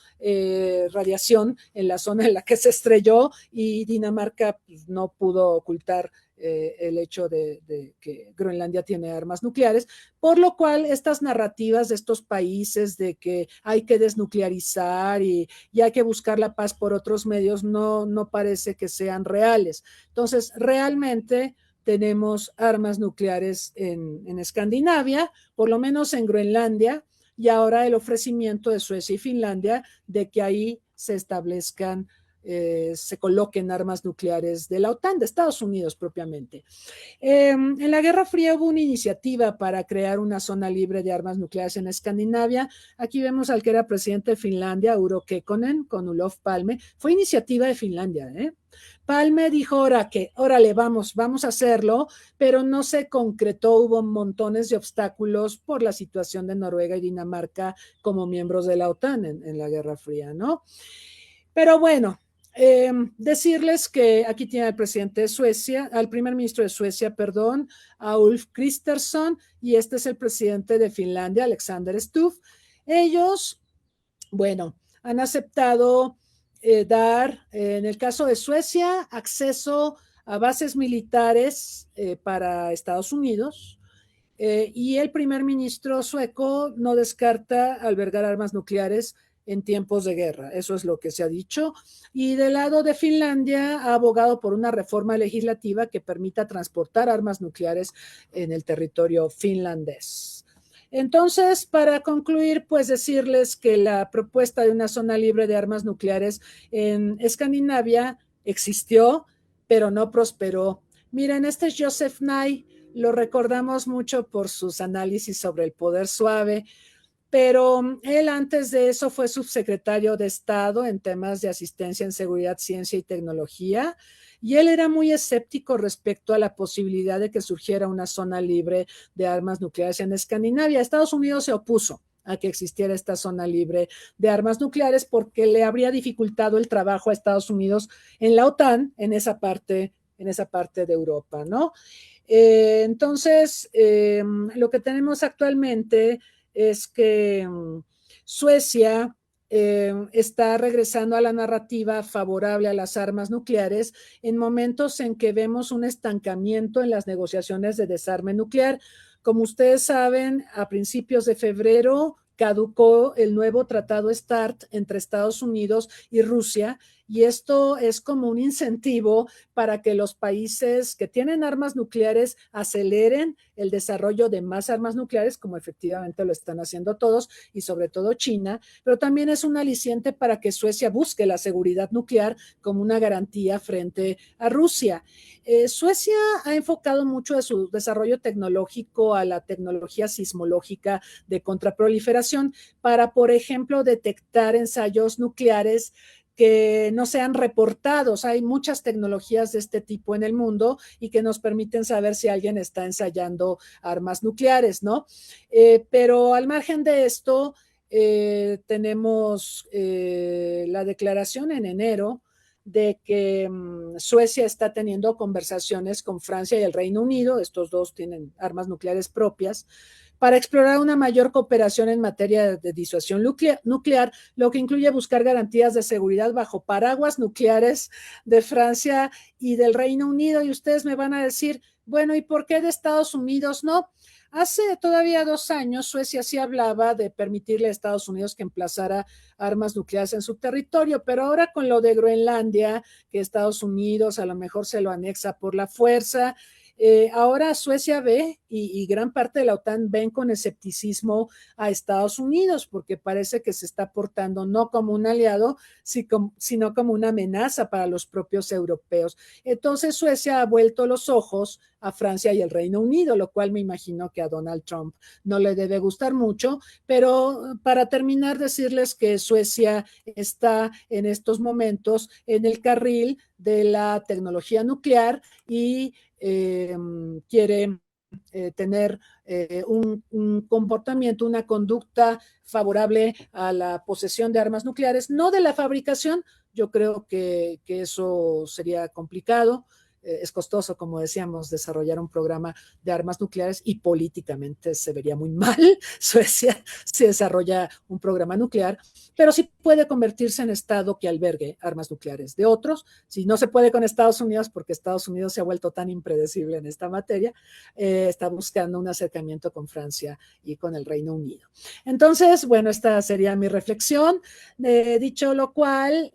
radiación en la zona en la que se estrelló, y Dinamarca pues, no pudo ocultar el hecho de que Groenlandia tiene armas nucleares, por lo cual estas narrativas de estos países de que hay que desnuclearizar y hay que buscar la paz por otros medios no parece que sean reales. Entonces, realmente tenemos armas nucleares en Escandinavia, por lo menos en Groenlandia, y ahora el ofrecimiento de Suecia y Finlandia de que ahí se establezcan, se coloquen armas nucleares de la OTAN, de Estados Unidos propiamente. En la Guerra Fría hubo una iniciativa para crear una zona libre de armas nucleares en Escandinavia. Aquí vemos al que era presidente de Finlandia, Urho Kekkonen, con Olof Palme. Fue iniciativa de Finlandia, ¿eh? Palme dijo, órale, vamos a hacerlo, pero no se concretó, hubo montones de obstáculos por la situación de Noruega y Dinamarca como miembros de la OTAN en la Guerra Fría, ¿no? Pero bueno, decirles que aquí tiene al presidente de Suecia, al primer ministro de Suecia, perdón, a Ulf Kristersson, y este es el presidente de Finlandia, Alexander Stubb. Ellos, bueno, han aceptado dar, en el caso de Suecia, acceso a bases militares para Estados Unidos, y el primer ministro sueco no descarta albergar armas nucleares en tiempos de guerra. Eso es lo que se ha dicho. Y del lado de Finlandia ha abogado por una reforma legislativa que permita transportar armas nucleares en el territorio finlandés. Entonces, para concluir, pues decirles que la propuesta de una zona libre de armas nucleares en Escandinavia existió, pero no prosperó. Miren, este es Joseph Nye, lo recordamos mucho por sus análisis sobre el poder suave, pero él antes de eso fue subsecretario de Estado en temas de asistencia en seguridad, ciencia y tecnología, y él era muy escéptico respecto a la posibilidad de que surgiera una zona libre de armas nucleares en Escandinavia. Estados Unidos se opuso a que existiera esta zona libre de armas nucleares porque le habría dificultado el trabajo a Estados Unidos en la OTAN, en esa parte de Europa, ¿no? Entonces, lo que tenemos actualmente es que Suecia está regresando a la narrativa favorable a las armas nucleares en momentos en que vemos un estancamiento en las negociaciones de desarme nuclear. Como ustedes saben, a principios de febrero caducó el nuevo tratado START entre Estados Unidos y Rusia, y esto es como un incentivo para que los países que tienen armas nucleares aceleren el desarrollo de más armas nucleares, como efectivamente lo están haciendo todos, y sobre todo China, pero también es un aliciente para que Suecia busque la seguridad nuclear como una garantía frente a Rusia. Suecia ha enfocado mucho de su desarrollo tecnológico a la tecnología sismológica de contraproliferación para, por ejemplo, detectar ensayos nucleares que no sean reportados. Hay muchas tecnologías de este tipo en el mundo y que nos permiten saber si alguien está ensayando armas nucleares, ¿no? Pero al margen de esto, tenemos la declaración en enero de que Suecia está teniendo conversaciones con Francia y el Reino Unido, estos dos tienen armas nucleares propias, para explorar una mayor cooperación en materia de disuasión nuclear, lo que incluye buscar garantías de seguridad bajo paraguas nucleares de Francia y del Reino Unido. Y ustedes me van a decir, bueno, ¿y por qué de Estados Unidos no? Hace todavía 2 años Suecia sí hablaba de permitirle a Estados Unidos que emplazara armas nucleares en su territorio, pero ahora con lo de Groenlandia, que Estados Unidos a lo mejor se lo anexa por la fuerza, ahora Suecia ve y gran parte de la OTAN ven con escepticismo a Estados Unidos porque parece que se está portando no como un aliado, sino como una amenaza para los propios europeos. Entonces Suecia ha vuelto los ojos a Francia y el Reino Unido, lo cual me imagino que a Donald Trump no le debe gustar mucho, pero para terminar decirles que Suecia está en estos momentos en el carril de la tecnología nuclear y quiere tener un comportamiento, una conducta favorable a la posesión de armas nucleares, no de la fabricación. Yo creo que eso sería complicado. Es costoso, como decíamos, desarrollar un programa de armas nucleares y políticamente se vería muy mal Suecia si desarrolla un programa nuclear, pero sí puede convertirse en estado que albergue armas nucleares de otros. Si no se puede con Estados Unidos, porque Estados Unidos se ha vuelto tan impredecible en esta materia, está buscando un acercamiento con Francia y con el Reino Unido. Entonces, bueno, esta sería mi reflexión. Dicho lo cual,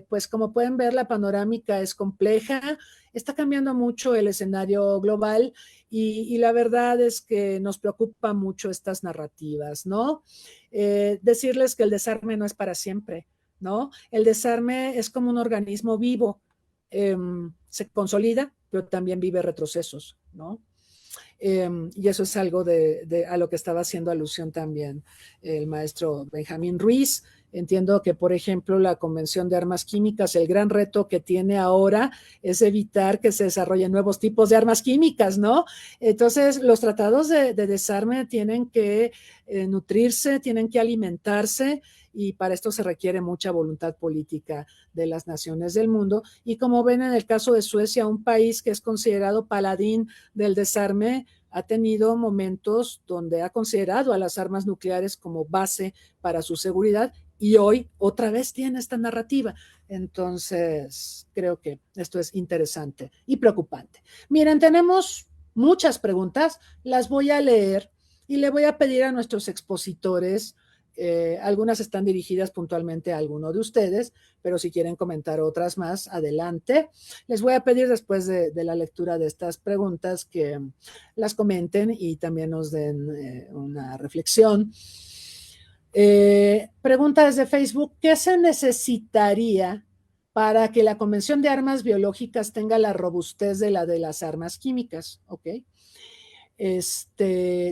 pues como pueden ver, la panorámica es compleja. Está cambiando mucho el escenario global y la verdad es que nos preocupa mucho estas narrativas, ¿no? Decirles que el desarme no es para siempre, ¿no? El desarme es como un organismo vivo, se consolida, pero también vive retrocesos, ¿no? Y eso es algo a lo que estaba haciendo alusión también el maestro Benjamín Ruiz. Entiendo que, por ejemplo, la Convención de Armas Químicas, el gran reto que tiene ahora es evitar que se desarrollen nuevos tipos de armas químicas, ¿no? Entonces, los tratados de desarme tienen que nutrirse, tienen que alimentarse, y para esto se requiere mucha voluntad política de las naciones del mundo. Y como ven en el caso de Suecia, un país que es considerado paladín del desarme, ha tenido momentos donde ha considerado a las armas nucleares como base para su seguridad y hoy otra vez tiene esta narrativa. Entonces, creo que esto es interesante y preocupante. Miren, tenemos muchas preguntas, las voy a leer y le voy a pedir a nuestros expositores Algunas están dirigidas puntualmente a alguno de ustedes, pero si quieren comentar otras más, adelante. Les voy a pedir después de la lectura de estas preguntas que las comenten y también nos den una reflexión. Pregunta desde Facebook, ¿qué se necesitaría para que la Convención de Armas Biológicas tenga la robustez de la de las armas químicas? Ok.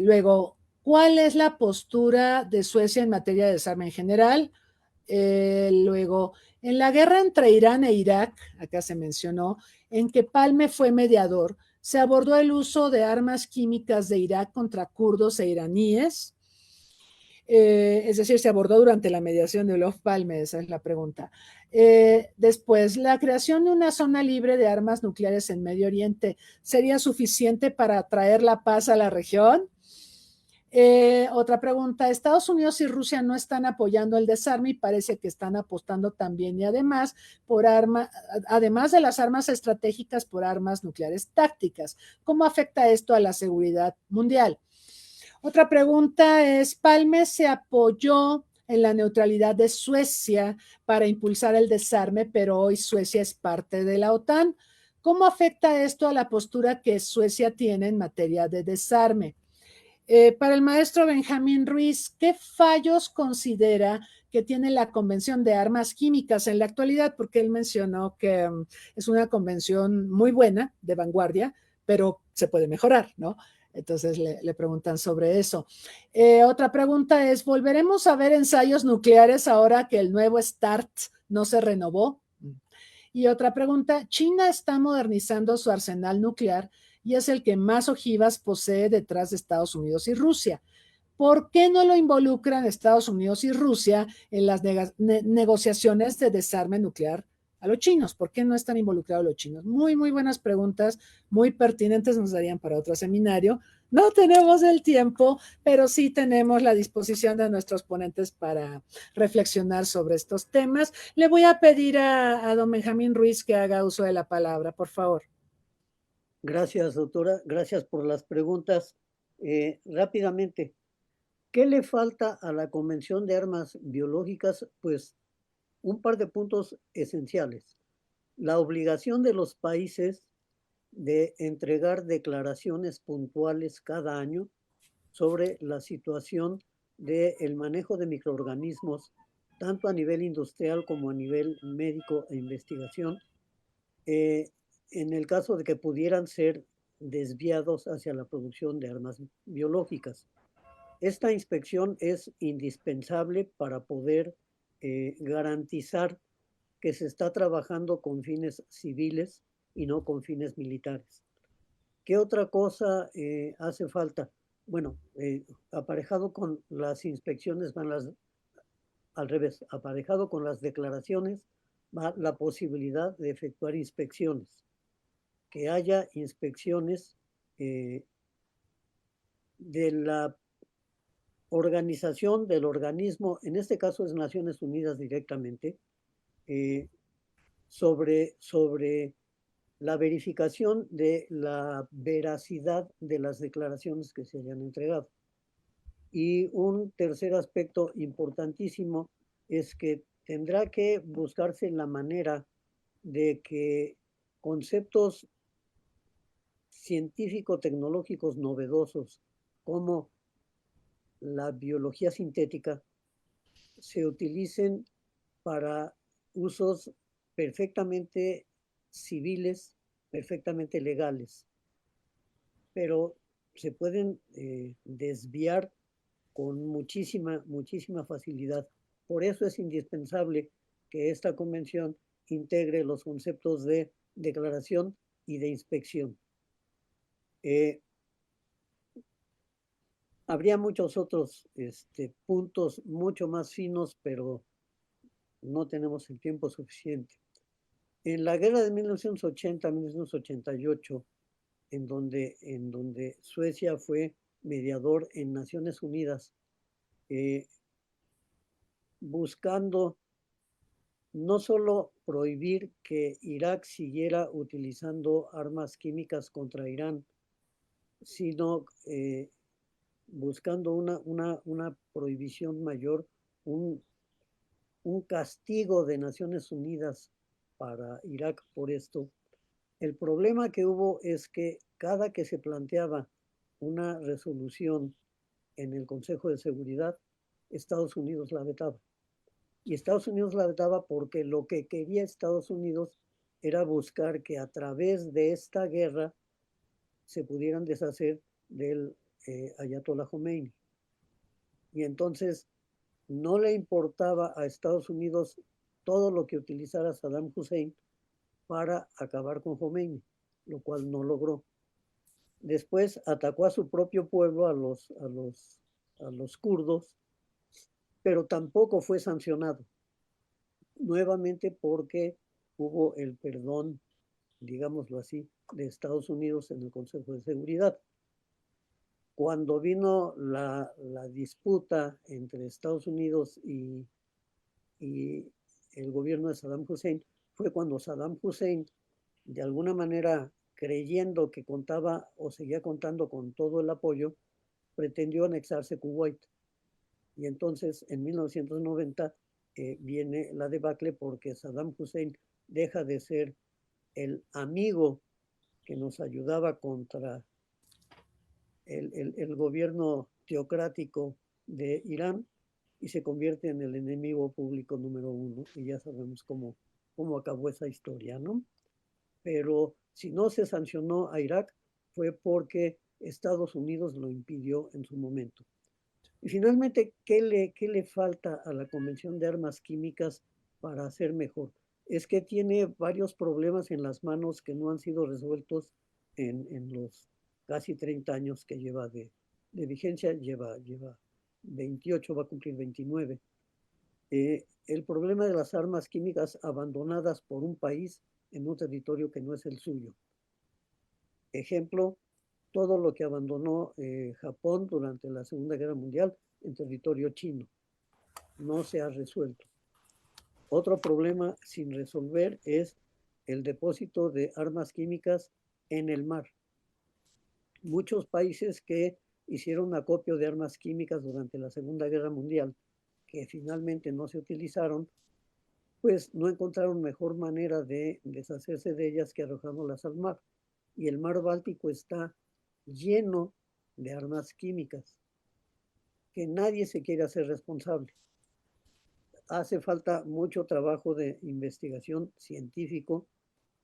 Luego, ¿cuál es la postura de Suecia en materia de desarme en general? Luego, en la guerra entre Irán e Irak, acá se mencionó, en que Palme fue mediador, se abordó el uso de armas químicas de Irak contra kurdos e iraníes. Es decir, se abordó durante la mediación de Olof Palme, esa es la pregunta. Después, ¿la creación de una zona libre de armas nucleares en Medio Oriente sería suficiente para traer la paz a la región? Otra pregunta, Estados Unidos y Rusia no están apoyando el desarme y parece que están apostando también y además de las armas estratégicas por armas nucleares tácticas. ¿Cómo afecta esto a la seguridad mundial? Otra pregunta es, Palme se apoyó en la neutralidad de Suecia para impulsar el desarme, pero hoy Suecia es parte de la OTAN. ¿Cómo afecta esto a la postura que Suecia tiene en materia de desarme? Para el maestro Benjamín Ruiz, ¿qué fallos considera que tiene la Convención de Armas Químicas en la actualidad? Porque él mencionó que es una convención muy buena, de vanguardia, pero se puede mejorar, ¿no? Entonces le preguntan sobre eso. Otra pregunta es, ¿volveremos a ver ensayos nucleares ahora que el nuevo START no se renovó? Y otra pregunta, China está modernizando su arsenal nuclear y es el que más ojivas posee detrás de Estados Unidos y Rusia. ¿Por qué no lo involucran Estados Unidos y Rusia en las negociaciones de desarme nuclear a los chinos? ¿Por qué no están involucrados los chinos? Muy, muy buenas preguntas, muy pertinentes, nos darían para otro seminario. No tenemos el tiempo, pero sí tenemos la disposición de nuestros ponentes para reflexionar sobre estos temas. Le voy a pedir a don Benjamín Ruiz que haga uso de la palabra, por favor. Gracias, doctora. Gracias por las preguntas. Rápidamente, ¿qué le falta a la Convención de Armas Biológicas? Pues un par de puntos esenciales. La obligación de los países de entregar declaraciones puntuales cada año sobre la situación del manejo de microorganismos, tanto a nivel industrial como a nivel médico e investigación, en el caso de que pudieran ser desviados hacia la producción de armas biológicas. Esta inspección es indispensable para poder garantizar que se está trabajando con fines civiles y no con fines militares. ¿Qué otra cosa hace falta? Bueno, aparejado con las inspecciones van al revés, aparejado con las declaraciones va la posibilidad de efectuar inspecciones. Que haya inspecciones de la organización del organismo, en este caso es Naciones Unidas directamente, sobre la verificación de la veracidad de las declaraciones que se hayan entregado. Y un tercer aspecto importantísimo es que tendrá que buscarse la manera de que conceptos científico-tecnológicos novedosos como la biología sintética se utilicen para usos perfectamente civiles, perfectamente legales, pero se pueden desviar con muchísima facilidad. Por eso es indispensable que esta convención integre los conceptos de declaración y de inspección. Habría muchos otros puntos mucho más finos, pero no tenemos el tiempo suficiente. En la guerra de 1980-1988, en donde Suecia fue mediador en Naciones Unidas, buscando no solo prohibir que Irak siguiera utilizando armas químicas contra Irán, sino buscando una prohibición mayor, un castigo de Naciones Unidas para Irak por esto. El problema que hubo es que cada que se planteaba una resolución en el Consejo de Seguridad, Estados Unidos la vetaba. Y Estados Unidos la vetaba porque lo que quería Estados Unidos era buscar que a través de esta guerra se pudieran deshacer del Ayatollah Khomeini. Y entonces no le importaba a Estados Unidos todo lo que utilizara Saddam Hussein para acabar con Khomeini, lo cual no logró. Después atacó a su propio pueblo, a los kurdos, pero tampoco fue sancionado. Nuevamente porque hubo el perdón, digámoslo así, de Estados Unidos en el Consejo de Seguridad. Cuando vino la disputa entre Estados Unidos y el gobierno de Saddam Hussein, fue cuando Saddam Hussein, de alguna manera creyendo que contaba o seguía contando con todo el apoyo, pretendió anexarse Kuwait. Y entonces en 1990 viene la debacle porque Saddam Hussein deja de ser el amigo que nos ayudaba contra el gobierno teocrático de Irán y se convierte en el enemigo público número 1. Y ya sabemos cómo acabó esa historia, ¿no? Pero si no se sancionó a Irak fue porque Estados Unidos lo impidió en su momento. Y finalmente, ¿qué le falta a la Convención de Armas Químicas para hacer mejor? Es que tiene varios problemas en las manos que no han sido resueltos en los casi 30 años que lleva de vigencia, lleva 28, va a cumplir 29. El problema de las armas químicas abandonadas por un país en un territorio que no es el suyo. Ejemplo, todo lo que abandonó Japón durante la Segunda Guerra Mundial en territorio chino. No se ha resuelto. Otro problema sin resolver es el depósito de armas químicas en el mar. Muchos países que hicieron acopio de armas químicas durante la Segunda Guerra Mundial, que finalmente no se utilizaron, pues no encontraron mejor manera de deshacerse de ellas que arrojándolas al mar. Y el mar Báltico está lleno de armas químicas que nadie se quiere hacer responsable. Hace falta mucho trabajo de investigación científico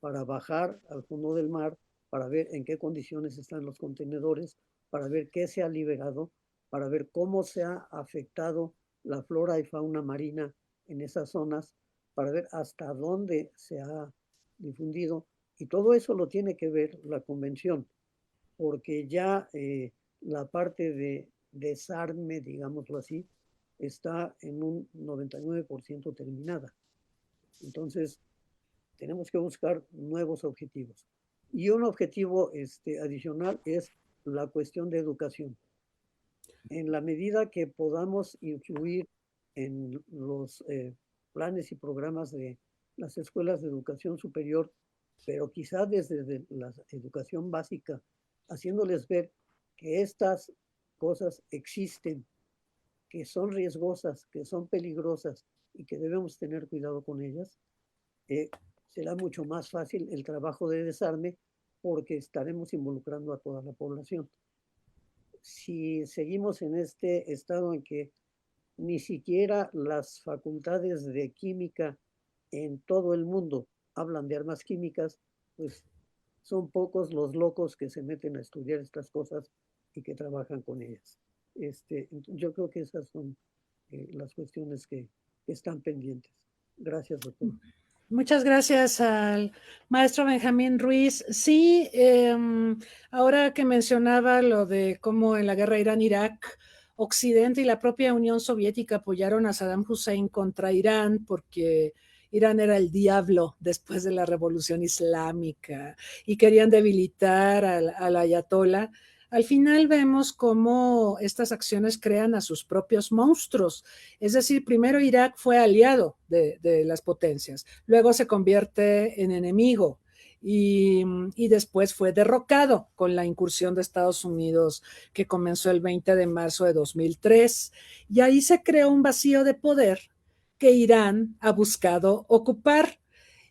para bajar al fondo del mar, para ver en qué condiciones están los contenedores, para ver qué se ha liberado, para ver cómo se ha afectado la flora y fauna marina en esas zonas, para ver hasta dónde se ha difundido. Y todo eso lo tiene que ver la convención, porque ya la parte de desarme, digámoslo así, está en un 99% terminada. Entonces, tenemos que buscar nuevos objetivos. Y un objetivo adicional es la cuestión de educación. En la medida que podamos influir en los planes y programas de las escuelas de educación superior, pero quizá desde la educación básica, haciéndoles ver que estas cosas existen, que son riesgosas, que son peligrosas y que debemos tener cuidado con ellas, será mucho más fácil el trabajo de desarme porque estaremos involucrando a toda la población. Si seguimos en este estado en que ni siquiera las facultades de química en todo el mundo hablan de armas químicas, pues son pocos los locos que se meten a estudiar estas cosas y que trabajan con ellas. Yo creo que esas son las cuestiones que están pendientes. Gracias, doctor. Muchas gracias al maestro Benjamín Ruiz. Sí, ahora que mencionaba lo de cómo en la guerra Irán-Irak, Occidente y la propia Unión Soviética apoyaron a Saddam Hussein contra Irán porque Irán era el diablo después de la Revolución Islámica y querían debilitar al ayatollah. Al final vemos cómo estas acciones crean a sus propios monstruos. Es decir, primero Irak fue aliado de las potencias, luego se convierte en enemigo y después fue derrocado con la incursión de Estados Unidos que comenzó el 20 de marzo de 2003. Y ahí se creó un vacío de poder que Irán ha buscado ocupar.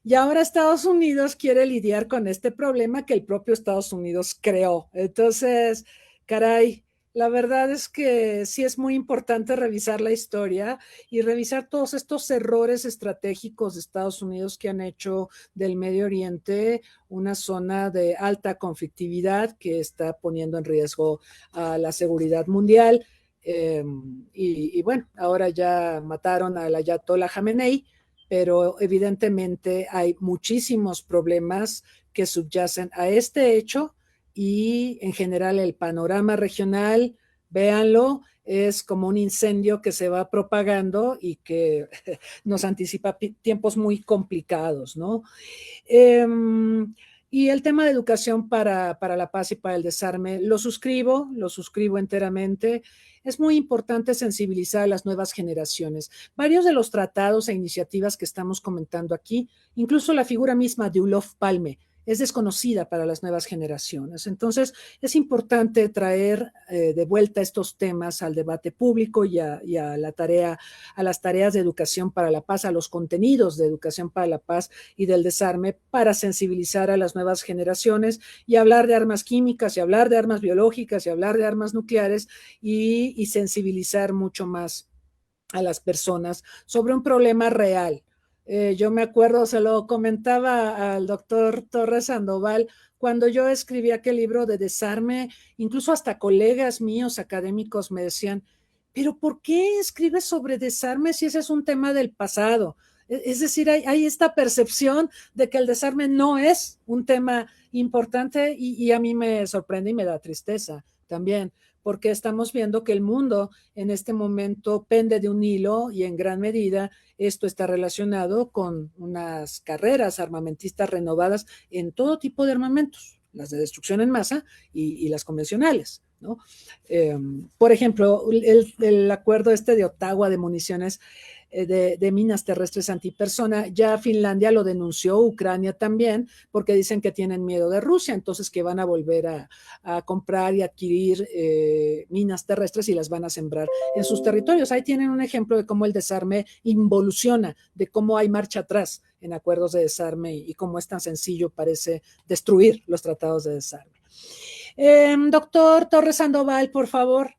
Y ahora Estados Unidos quiere lidiar con este problema que el propio Estados Unidos creó. Entonces, caray, la verdad es que sí es muy importante revisar la historia y revisar todos estos errores estratégicos de Estados Unidos que han hecho del Medio Oriente una zona de alta conflictividad que está poniendo en riesgo a la seguridad mundial. Y bueno, ahora ya mataron al Ayatollah Khamenei, pero evidentemente hay muchísimos problemas que subyacen a este hecho y en general el panorama regional, véanlo, es como un incendio que se va propagando y que nos anticipa tiempos muy complicados, ¿no? Y el tema de educación para la paz y para el desarme, lo suscribo enteramente. Es muy importante sensibilizar a las nuevas generaciones. Varios de los tratados e iniciativas que estamos comentando aquí, incluso la figura misma de Olof Palme, es desconocida para las nuevas generaciones. Entonces, es importante traer de vuelta estos temas al debate público y a las tareas de educación para la paz, a los contenidos de educación para la paz y del desarme, para sensibilizar a las nuevas generaciones y hablar de armas químicas y hablar de armas biológicas y hablar de armas nucleares y sensibilizar mucho más a las personas sobre un problema real. Yo me acuerdo, se lo comentaba al doctor Torres Sandoval, cuando yo escribí aquel libro de desarme, incluso hasta colegas míos académicos me decían, pero ¿por qué escribes sobre desarme si ese es un tema del pasado? Es decir, hay esta percepción de que el desarme no es un tema importante y a mí me sorprende y me da tristeza también, porque estamos viendo que el mundo en este momento pende de un hilo y en gran medida esto está relacionado con unas carreras armamentistas renovadas en todo tipo de armamentos, las de destrucción en masa y las convencionales, ¿no? Por ejemplo, el acuerdo este de Ottawa de municiones de minas terrestres antipersona, ya Finlandia lo denunció, Ucrania también, porque dicen que tienen miedo de Rusia, entonces que van a volver a comprar y adquirir minas terrestres y las van a sembrar en sus territorios. Ahí tienen un ejemplo de cómo el desarme involuciona, de cómo hay marcha atrás en acuerdos de desarme y cómo es tan sencillo parece destruir los tratados de desarme. Doctor Torres Sandoval, por favor.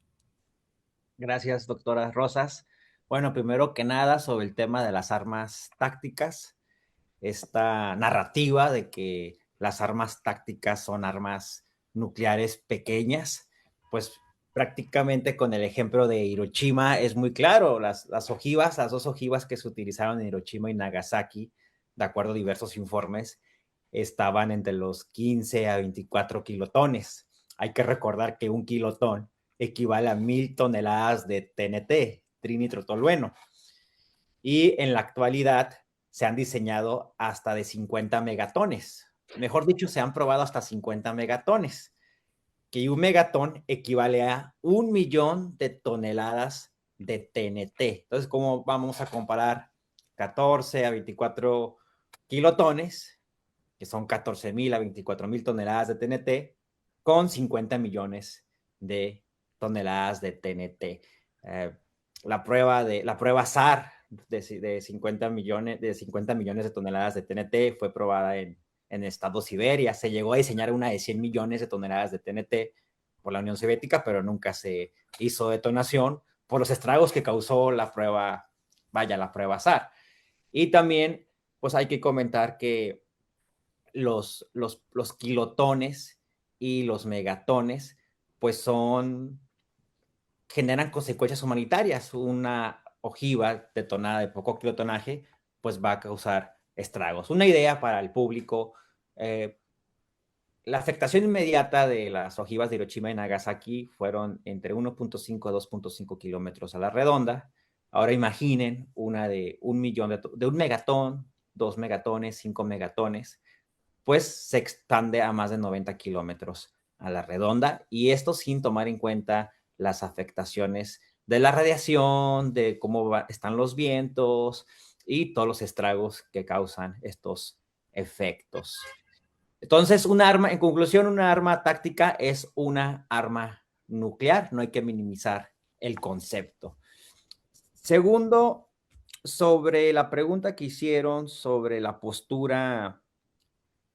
Gracias, doctora Rosas. Bueno, primero que nada, sobre el tema de las armas tácticas, esta narrativa de que las armas tácticas son armas nucleares pequeñas, pues prácticamente con el ejemplo de Hiroshima es muy claro. Las dos ojivas que se utilizaron en Hiroshima y Nagasaki, de acuerdo a diversos informes, estaban entre los 15 a 24 kilotones. Hay que recordar que un kilotón equivale a 1,000 toneladas de TNT, trinitrotolueno. Y en la actualidad se han diseñado hasta de 50 megatones. Mejor dicho, se han probado hasta 50 megatones, que un megatón equivale a 1,000,000 de toneladas de TNT. Entonces, ¿cómo vamos a comparar 14 a 24 kilotones, que son 14,000 a 24,000 toneladas de TNT, con 50 millones de toneladas de TNT? La prueba SAR de 50 millones de toneladas de TNT fue probada en el estado Siberia. Se llegó a diseñar una de 100 millones de toneladas de TNT por la Unión Soviética, pero nunca se hizo detonación por los estragos que causó la prueba SAR. Y también, pues hay que comentar que los kilotones y los megatones, pues generan consecuencias humanitarias. Una ojiva detonada de poco kilotonaje, pues va a causar estragos. Una idea para el público: la afectación inmediata de las ojivas de Hiroshima y Nagasaki fueron entre 1.5 a 2.5 kilómetros a la redonda. Ahora imaginen una de 1,000,000 de un megatón, 2 megatones, 5 megatones, pues se expande a más de 90 kilómetros a la redonda, y esto sin tomar en cuenta las afectaciones de la radiación, de cómo están los vientos y todos los estragos que causan estos efectos. Entonces, en conclusión, una arma táctica es una arma nuclear. No hay que minimizar el concepto. Segundo, sobre la pregunta que hicieron sobre la postura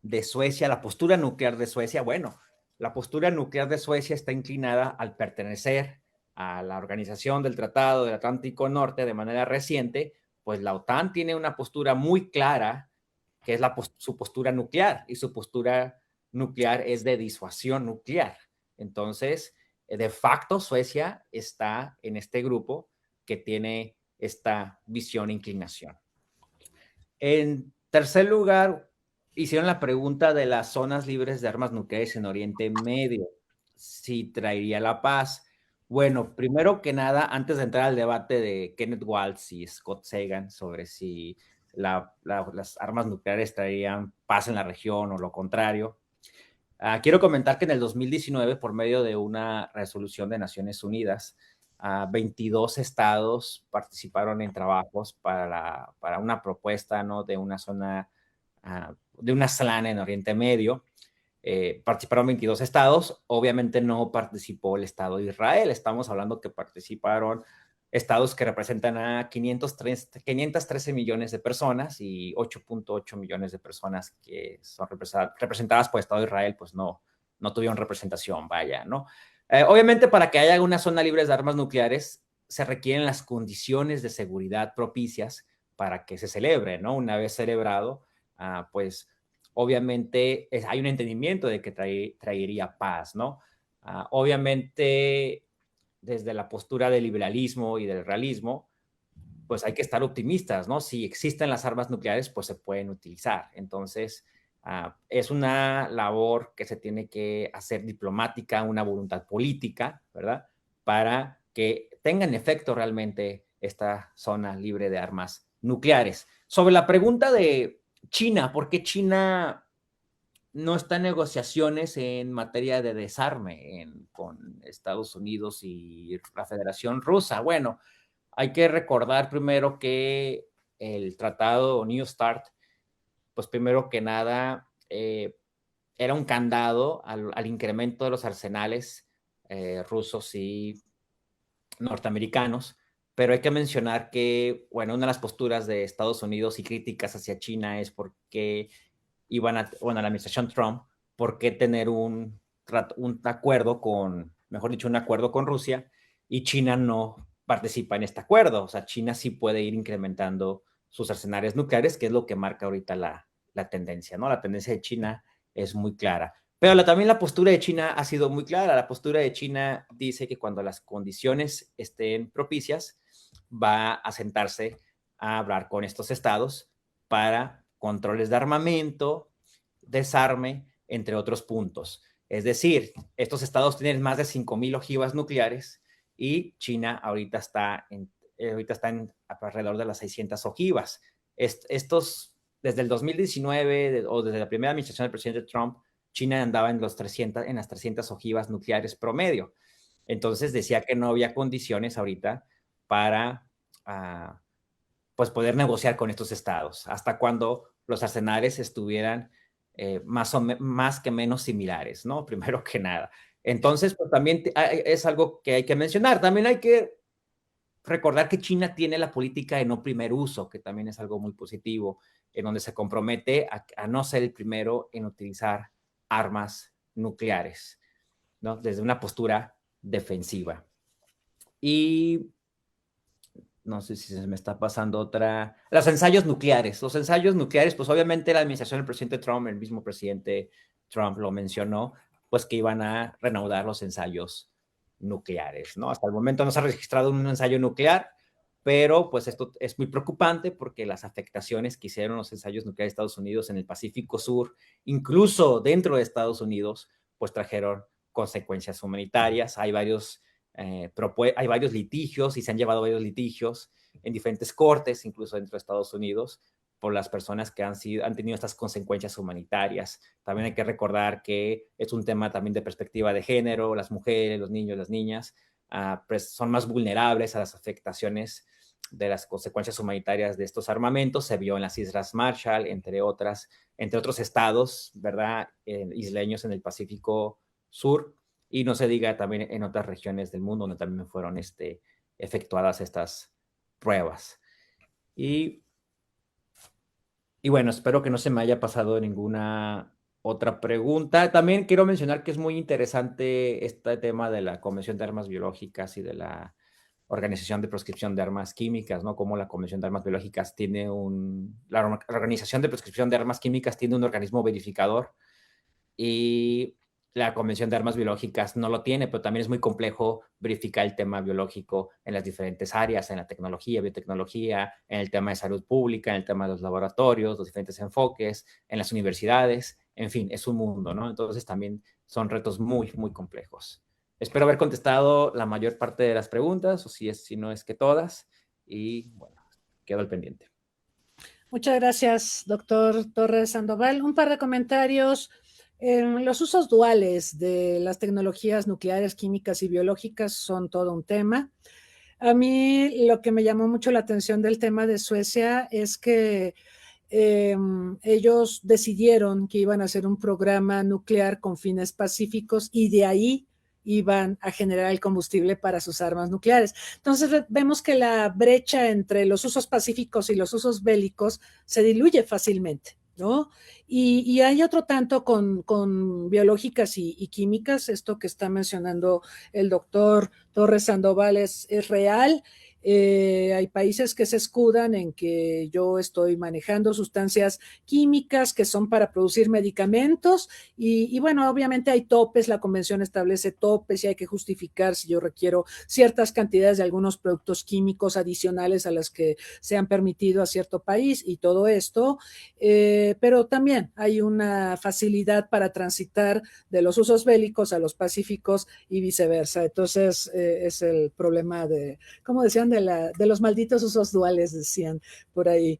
de Suecia, la postura nuclear de Suecia, bueno, la postura nuclear de Suecia está inclinada al pertenecer a la Organización del Tratado del Atlántico Norte de manera reciente, pues la OTAN tiene una postura muy clara, que es su postura nuclear, y su postura nuclear es de disuasión nuclear. Entonces, de facto, Suecia está en este grupo que tiene esta visión e inclinación. En tercer lugar, hicieron la pregunta de las zonas libres de armas nucleares en Oriente Medio, si traería la paz. Bueno, primero que nada, antes de entrar al debate de Kenneth Waltz y Scott Sagan sobre si las armas nucleares traerían paz en la región o lo contrario, quiero comentar que en el 2019, por medio de una resolución de Naciones Unidas, 22 estados participaron en trabajos para una propuesta, ¿no?, de una zona, de una SLAN en Oriente Medio. Participaron 22 estados, obviamente no participó el Estado de Israel, estamos hablando que participaron estados que representan a 513 millones de personas y 8.8 millones de personas que son representadas por el Estado de Israel, pues no tuvieron representación, vaya, ¿no? Obviamente, para que haya una zona libre de armas nucleares, se requieren las condiciones de seguridad propicias para que se celebre, ¿no? Una vez celebrado, pues obviamente hay un entendimiento de que traería paz, ¿no? Obviamente, desde la postura del liberalismo y del realismo, pues hay que estar optimistas, ¿no? Si existen las armas nucleares, pues se pueden utilizar. Entonces, es una labor que se tiene que hacer diplomática, una voluntad política, ¿verdad? Para que tengan efecto realmente esta zona libre de armas nucleares. Sobre la pregunta de China, ¿por qué China no está en negociaciones en materia de desarme con Estados Unidos y la Federación Rusa? Bueno, hay que recordar primero que el tratado New START, pues primero que nada, era un candado al incremento de los arsenales rusos y norteamericanos, pero hay que mencionar que, bueno, una de las posturas de Estados Unidos y críticas hacia China es porque la administración Trump, ¿por qué tener un acuerdo un acuerdo con Rusia y China no participa en este acuerdo? O sea, China sí puede ir incrementando sus arsenales nucleares, que es lo que marca ahorita la tendencia, ¿no? La tendencia de China es muy clara. Pero también la postura de China ha sido muy clara. La postura de China dice que cuando las condiciones estén propicias, va a sentarse a hablar con estos estados para controles de armamento, desarme, entre otros puntos. Es decir, estos estados tienen más de 5,000 ojivas nucleares y China ahorita está en alrededor de las 600 ojivas. Desde el 2019 o desde la primera administración del presidente Trump, China andaba en las 300 ojivas nucleares promedio. Entonces decía que no había condiciones ahorita para pues poder negociar con estos estados, hasta cuando los arsenales estuvieran más que menos similares, ¿no? Primero que nada. Entonces, pues también es algo que hay que mencionar. También hay que recordar que China tiene la política de no primer uso, que también es algo muy positivo, en donde se compromete a no ser el primero en utilizar armas nucleares, ¿no? Desde una postura defensiva. Y no sé si se me está pasando otra. Los ensayos nucleares. Los ensayos nucleares, pues obviamente la administración del presidente Trump, el mismo presidente Trump lo mencionó, pues que iban a reanudar los ensayos nucleares, ¿no? Hasta el momento no se ha registrado un ensayo nuclear, pero pues esto es muy preocupante porque las afectaciones que hicieron los ensayos nucleares de Estados Unidos en el Pacífico Sur, incluso dentro de Estados Unidos, pues trajeron consecuencias humanitarias. Hay varios litigios y se han llevado varios litigios en diferentes cortes, incluso dentro de Estados Unidos, por las personas que han tenido estas consecuencias humanitarias. También hay que recordar que es un tema también de perspectiva de género. Las mujeres, los niños, las niñas, pues son más vulnerables a las afectaciones las consecuencias humanitarias de estos armamentos se vio en las Islas Marshall, entre otros estados, ¿verdad?, isleños en el Pacífico Sur, y no se diga también en otras regiones del mundo donde también fueron efectuadas estas pruebas. Y bueno, espero que no se me haya pasado ninguna otra pregunta. También quiero mencionar que es muy interesante este tema de la Convención de Armas Biológicas y de la Organización de Proscripción de Armas Químicas, ¿no? Como la Convención de Armas Biológicas tiene la Organización de Proscripción de Armas Químicas tiene un organismo verificador y la Convención de Armas Biológicas no lo tiene, pero también es muy complejo verificar el tema biológico en las diferentes áreas, en la tecnología, biotecnología, en el tema de salud pública, en el tema de los laboratorios, los diferentes enfoques, en las universidades, en fin, es un mundo, ¿no? Entonces también son retos muy, muy complejos. Espero haber contestado la mayor parte de las preguntas, o si no es que todas, y bueno, quedo al pendiente. Muchas gracias, doctor Torres Sandoval. Un par de comentarios. Los usos duales de las tecnologías nucleares, químicas y biológicas son todo un tema. A mí lo que me llamó mucho la atención del tema de Suecia es que ellos decidieron que iban a hacer un programa nuclear con fines pacíficos y de ahí iban a generar el combustible para sus armas nucleares. Entonces vemos que la brecha entre los usos pacíficos y los usos bélicos se diluye fácilmente, ¿no? Y hay otro tanto con biológicas y químicas, esto que está mencionando el doctor Torres Sandoval es real. Hay países que se escudan en que yo estoy manejando sustancias químicas que son para producir medicamentos y bueno, obviamente hay topes, la convención establece topes y hay que justificar si yo requiero ciertas cantidades de algunos productos químicos adicionales a las que se han permitido a cierto país y todo esto, pero también hay una facilidad para transitar de los usos bélicos a los pacíficos y viceversa. Entonces es el problema de, ¿cómo decían? De los malditos usos duales, decían por ahí.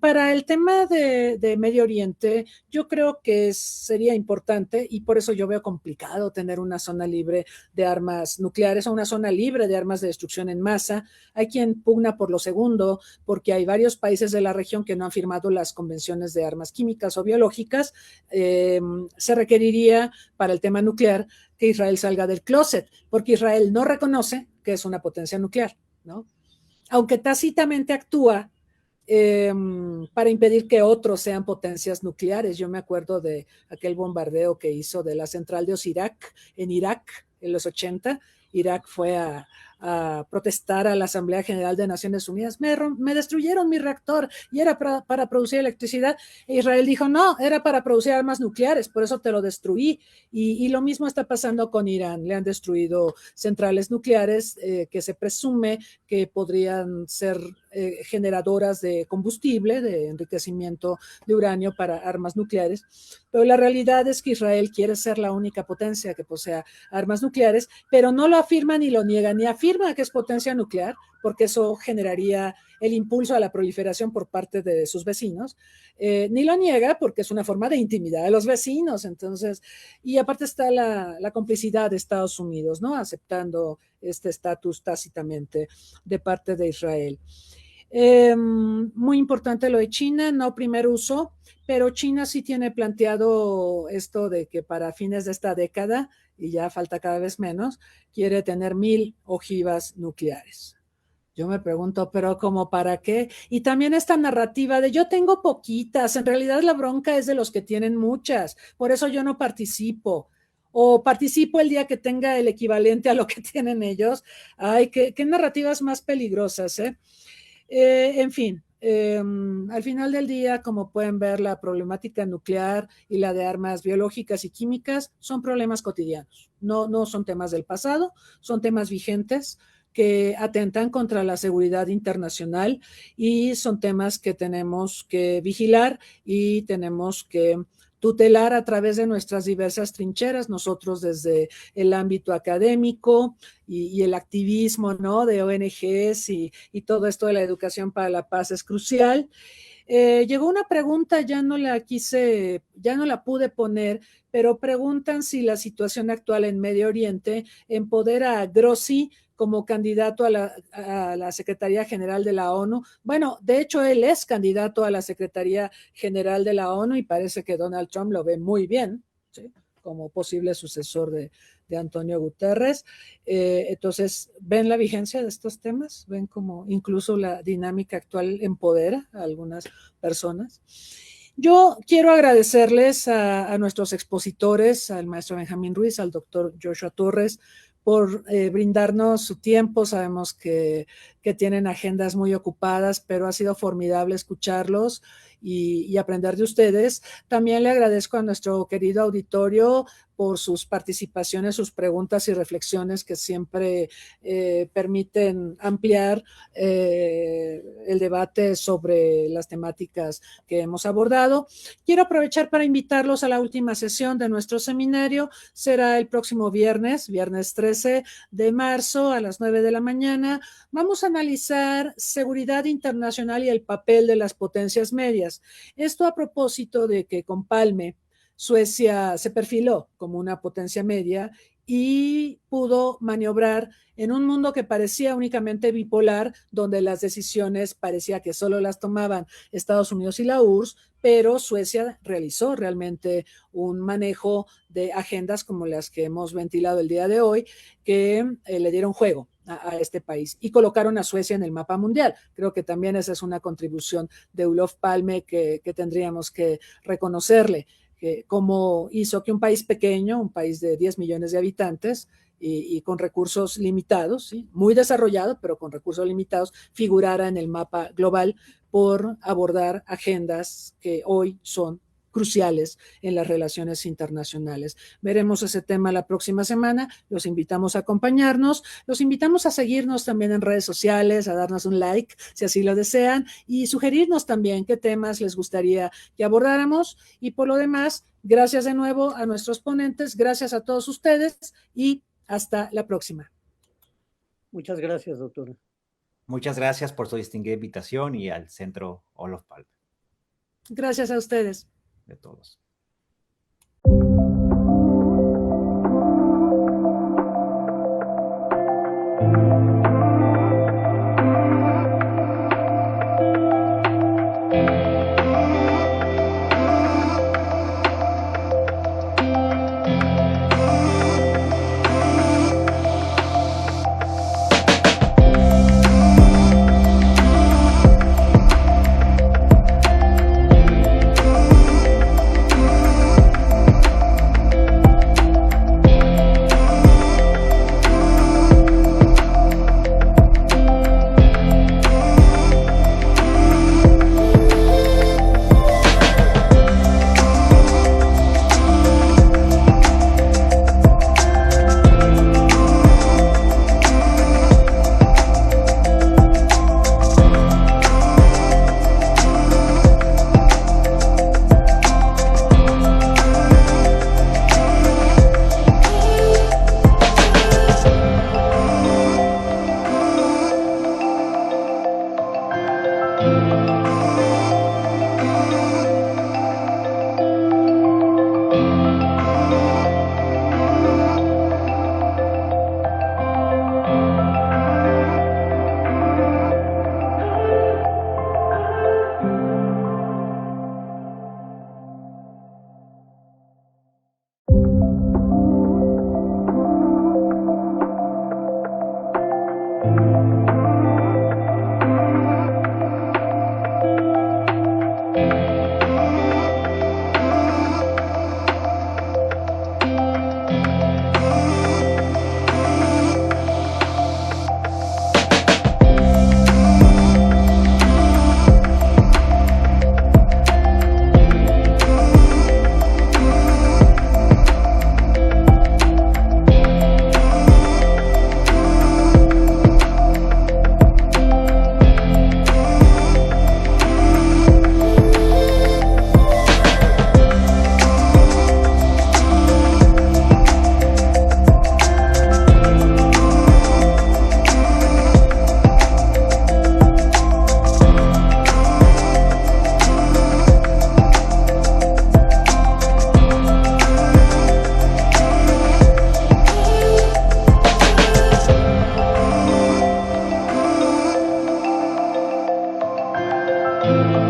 Para el tema de Medio Oriente, yo creo que sería importante, y por eso yo veo complicado tener una zona libre de armas nucleares o una zona libre de armas de destrucción en masa. Hay quien pugna por lo segundo, porque hay varios países de la región que no han firmado las convenciones de armas químicas o biológicas. Se requeriría para el tema nuclear que Israel salga del closet, porque Israel no reconoce que es una potencia nuclear, ¿no? Aunque tácitamente actúa para impedir que otros sean potencias nucleares. Yo me acuerdo de aquel bombardeo que hizo de la central de Osirak en Irak en los 80. Irak fue a protestar a la Asamblea General de Naciones Unidas. Me destruyeron mi reactor y era para producir electricidad. E Israel dijo, no, era para producir armas nucleares, por eso te lo destruí. Y lo mismo está pasando con Irán. Le han destruido centrales nucleares que se presume que podrían ser generadoras de combustible, de enriquecimiento de uranio para armas nucleares. Pero la realidad es que Israel quiere ser la única potencia que posea armas nucleares, pero no lo afirma ni lo niega, ni afirma que es potencia nuclear, porque eso generaría el impulso a la proliferación por parte de sus vecinos, ni lo niega porque es una forma de intimidar a los vecinos. Entonces, y aparte está la complicidad de Estados Unidos, ¿no? Aceptando este estatus tácitamente de parte de Israel. Muy importante lo de China, no primer uso, pero China sí tiene planteado esto de que para fines de esta década, y ya falta cada vez menos, quiere tener 1000 ojivas nucleares. Yo me pregunto, ¿pero cómo para qué? Y también esta narrativa de yo tengo poquitas, en realidad la bronca es de los que tienen muchas, por eso yo no participo. O participo el día que tenga el equivalente a lo que tienen ellos. Ay, qué narrativas más peligrosas, ¿eh? En fin, al final del día, como pueden ver, la problemática nuclear y la de armas biológicas y químicas son problemas cotidianos. No son temas del pasado, son temas vigentes que atentan contra la seguridad internacional y son temas que tenemos que vigilar y tenemos que tutelar a través de nuestras diversas trincheras, nosotros desde el ámbito académico y el activismo, ¿no? De ONGs y todo esto de la educación para la paz es crucial. Llegó una pregunta, ya no la pude poner, pero preguntan si la situación actual en Medio Oriente empodera a Grossi como candidato a la Secretaría General de la ONU. Bueno, de hecho, él es candidato a la Secretaría General de la ONU y parece que Donald Trump lo ve muy bien, ¿sí?, como posible sucesor de Antonio Guterres. Entonces, ¿ven la vigencia de estos temas? ¿Ven cómo incluso la dinámica actual empodera a algunas personas? Yo quiero agradecerles a nuestros expositores, al maestro Benjamín Ruiz, al doctor Joshua Torres, por brindarnos su tiempo. Sabemos que tienen agendas muy ocupadas, pero ha sido formidable escucharlos y aprender de ustedes. También le agradezco a nuestro querido auditorio por sus participaciones, sus preguntas y reflexiones que siempre permiten ampliar el debate sobre las temáticas que hemos abordado. Quiero aprovechar para invitarlos a la última sesión de nuestro seminario. Será el próximo viernes 13 de marzo a las 9 de la mañana. Vamos a analizar seguridad internacional y el papel de las potencias medias. Esto a propósito de que con Palme, Suecia se perfiló como una potencia media y pudo maniobrar en un mundo que parecía únicamente bipolar, donde las decisiones parecía que solo las tomaban Estados Unidos y la URSS, pero Suecia realizó realmente un manejo de agendas como las que hemos ventilado el día de hoy, que le dieron juego a este país y colocaron a Suecia en el mapa mundial. Creo que también esa es una contribución de Olof Palme que tendríamos que reconocerle, cómo hizo que un país pequeño, un país de 10 millones de habitantes y con recursos limitados, ¿sí?, muy desarrollado, pero con recursos limitados, figurara en el mapa global por abordar agendas que hoy son cruciales en las relaciones internacionales. Veremos ese tema la próxima semana. Los invitamos a acompañarnos, los invitamos a seguirnos también en redes sociales, a darnos un like si así lo desean y sugerirnos también qué temas les gustaría que abordáramos. Y por lo demás, gracias de nuevo a nuestros ponentes, gracias a todos ustedes y hasta la próxima. Muchas gracias, doctora. Muchas gracias por su distinguida invitación y al Centro Olof Palme. Gracias a ustedes. De todos. Gracias.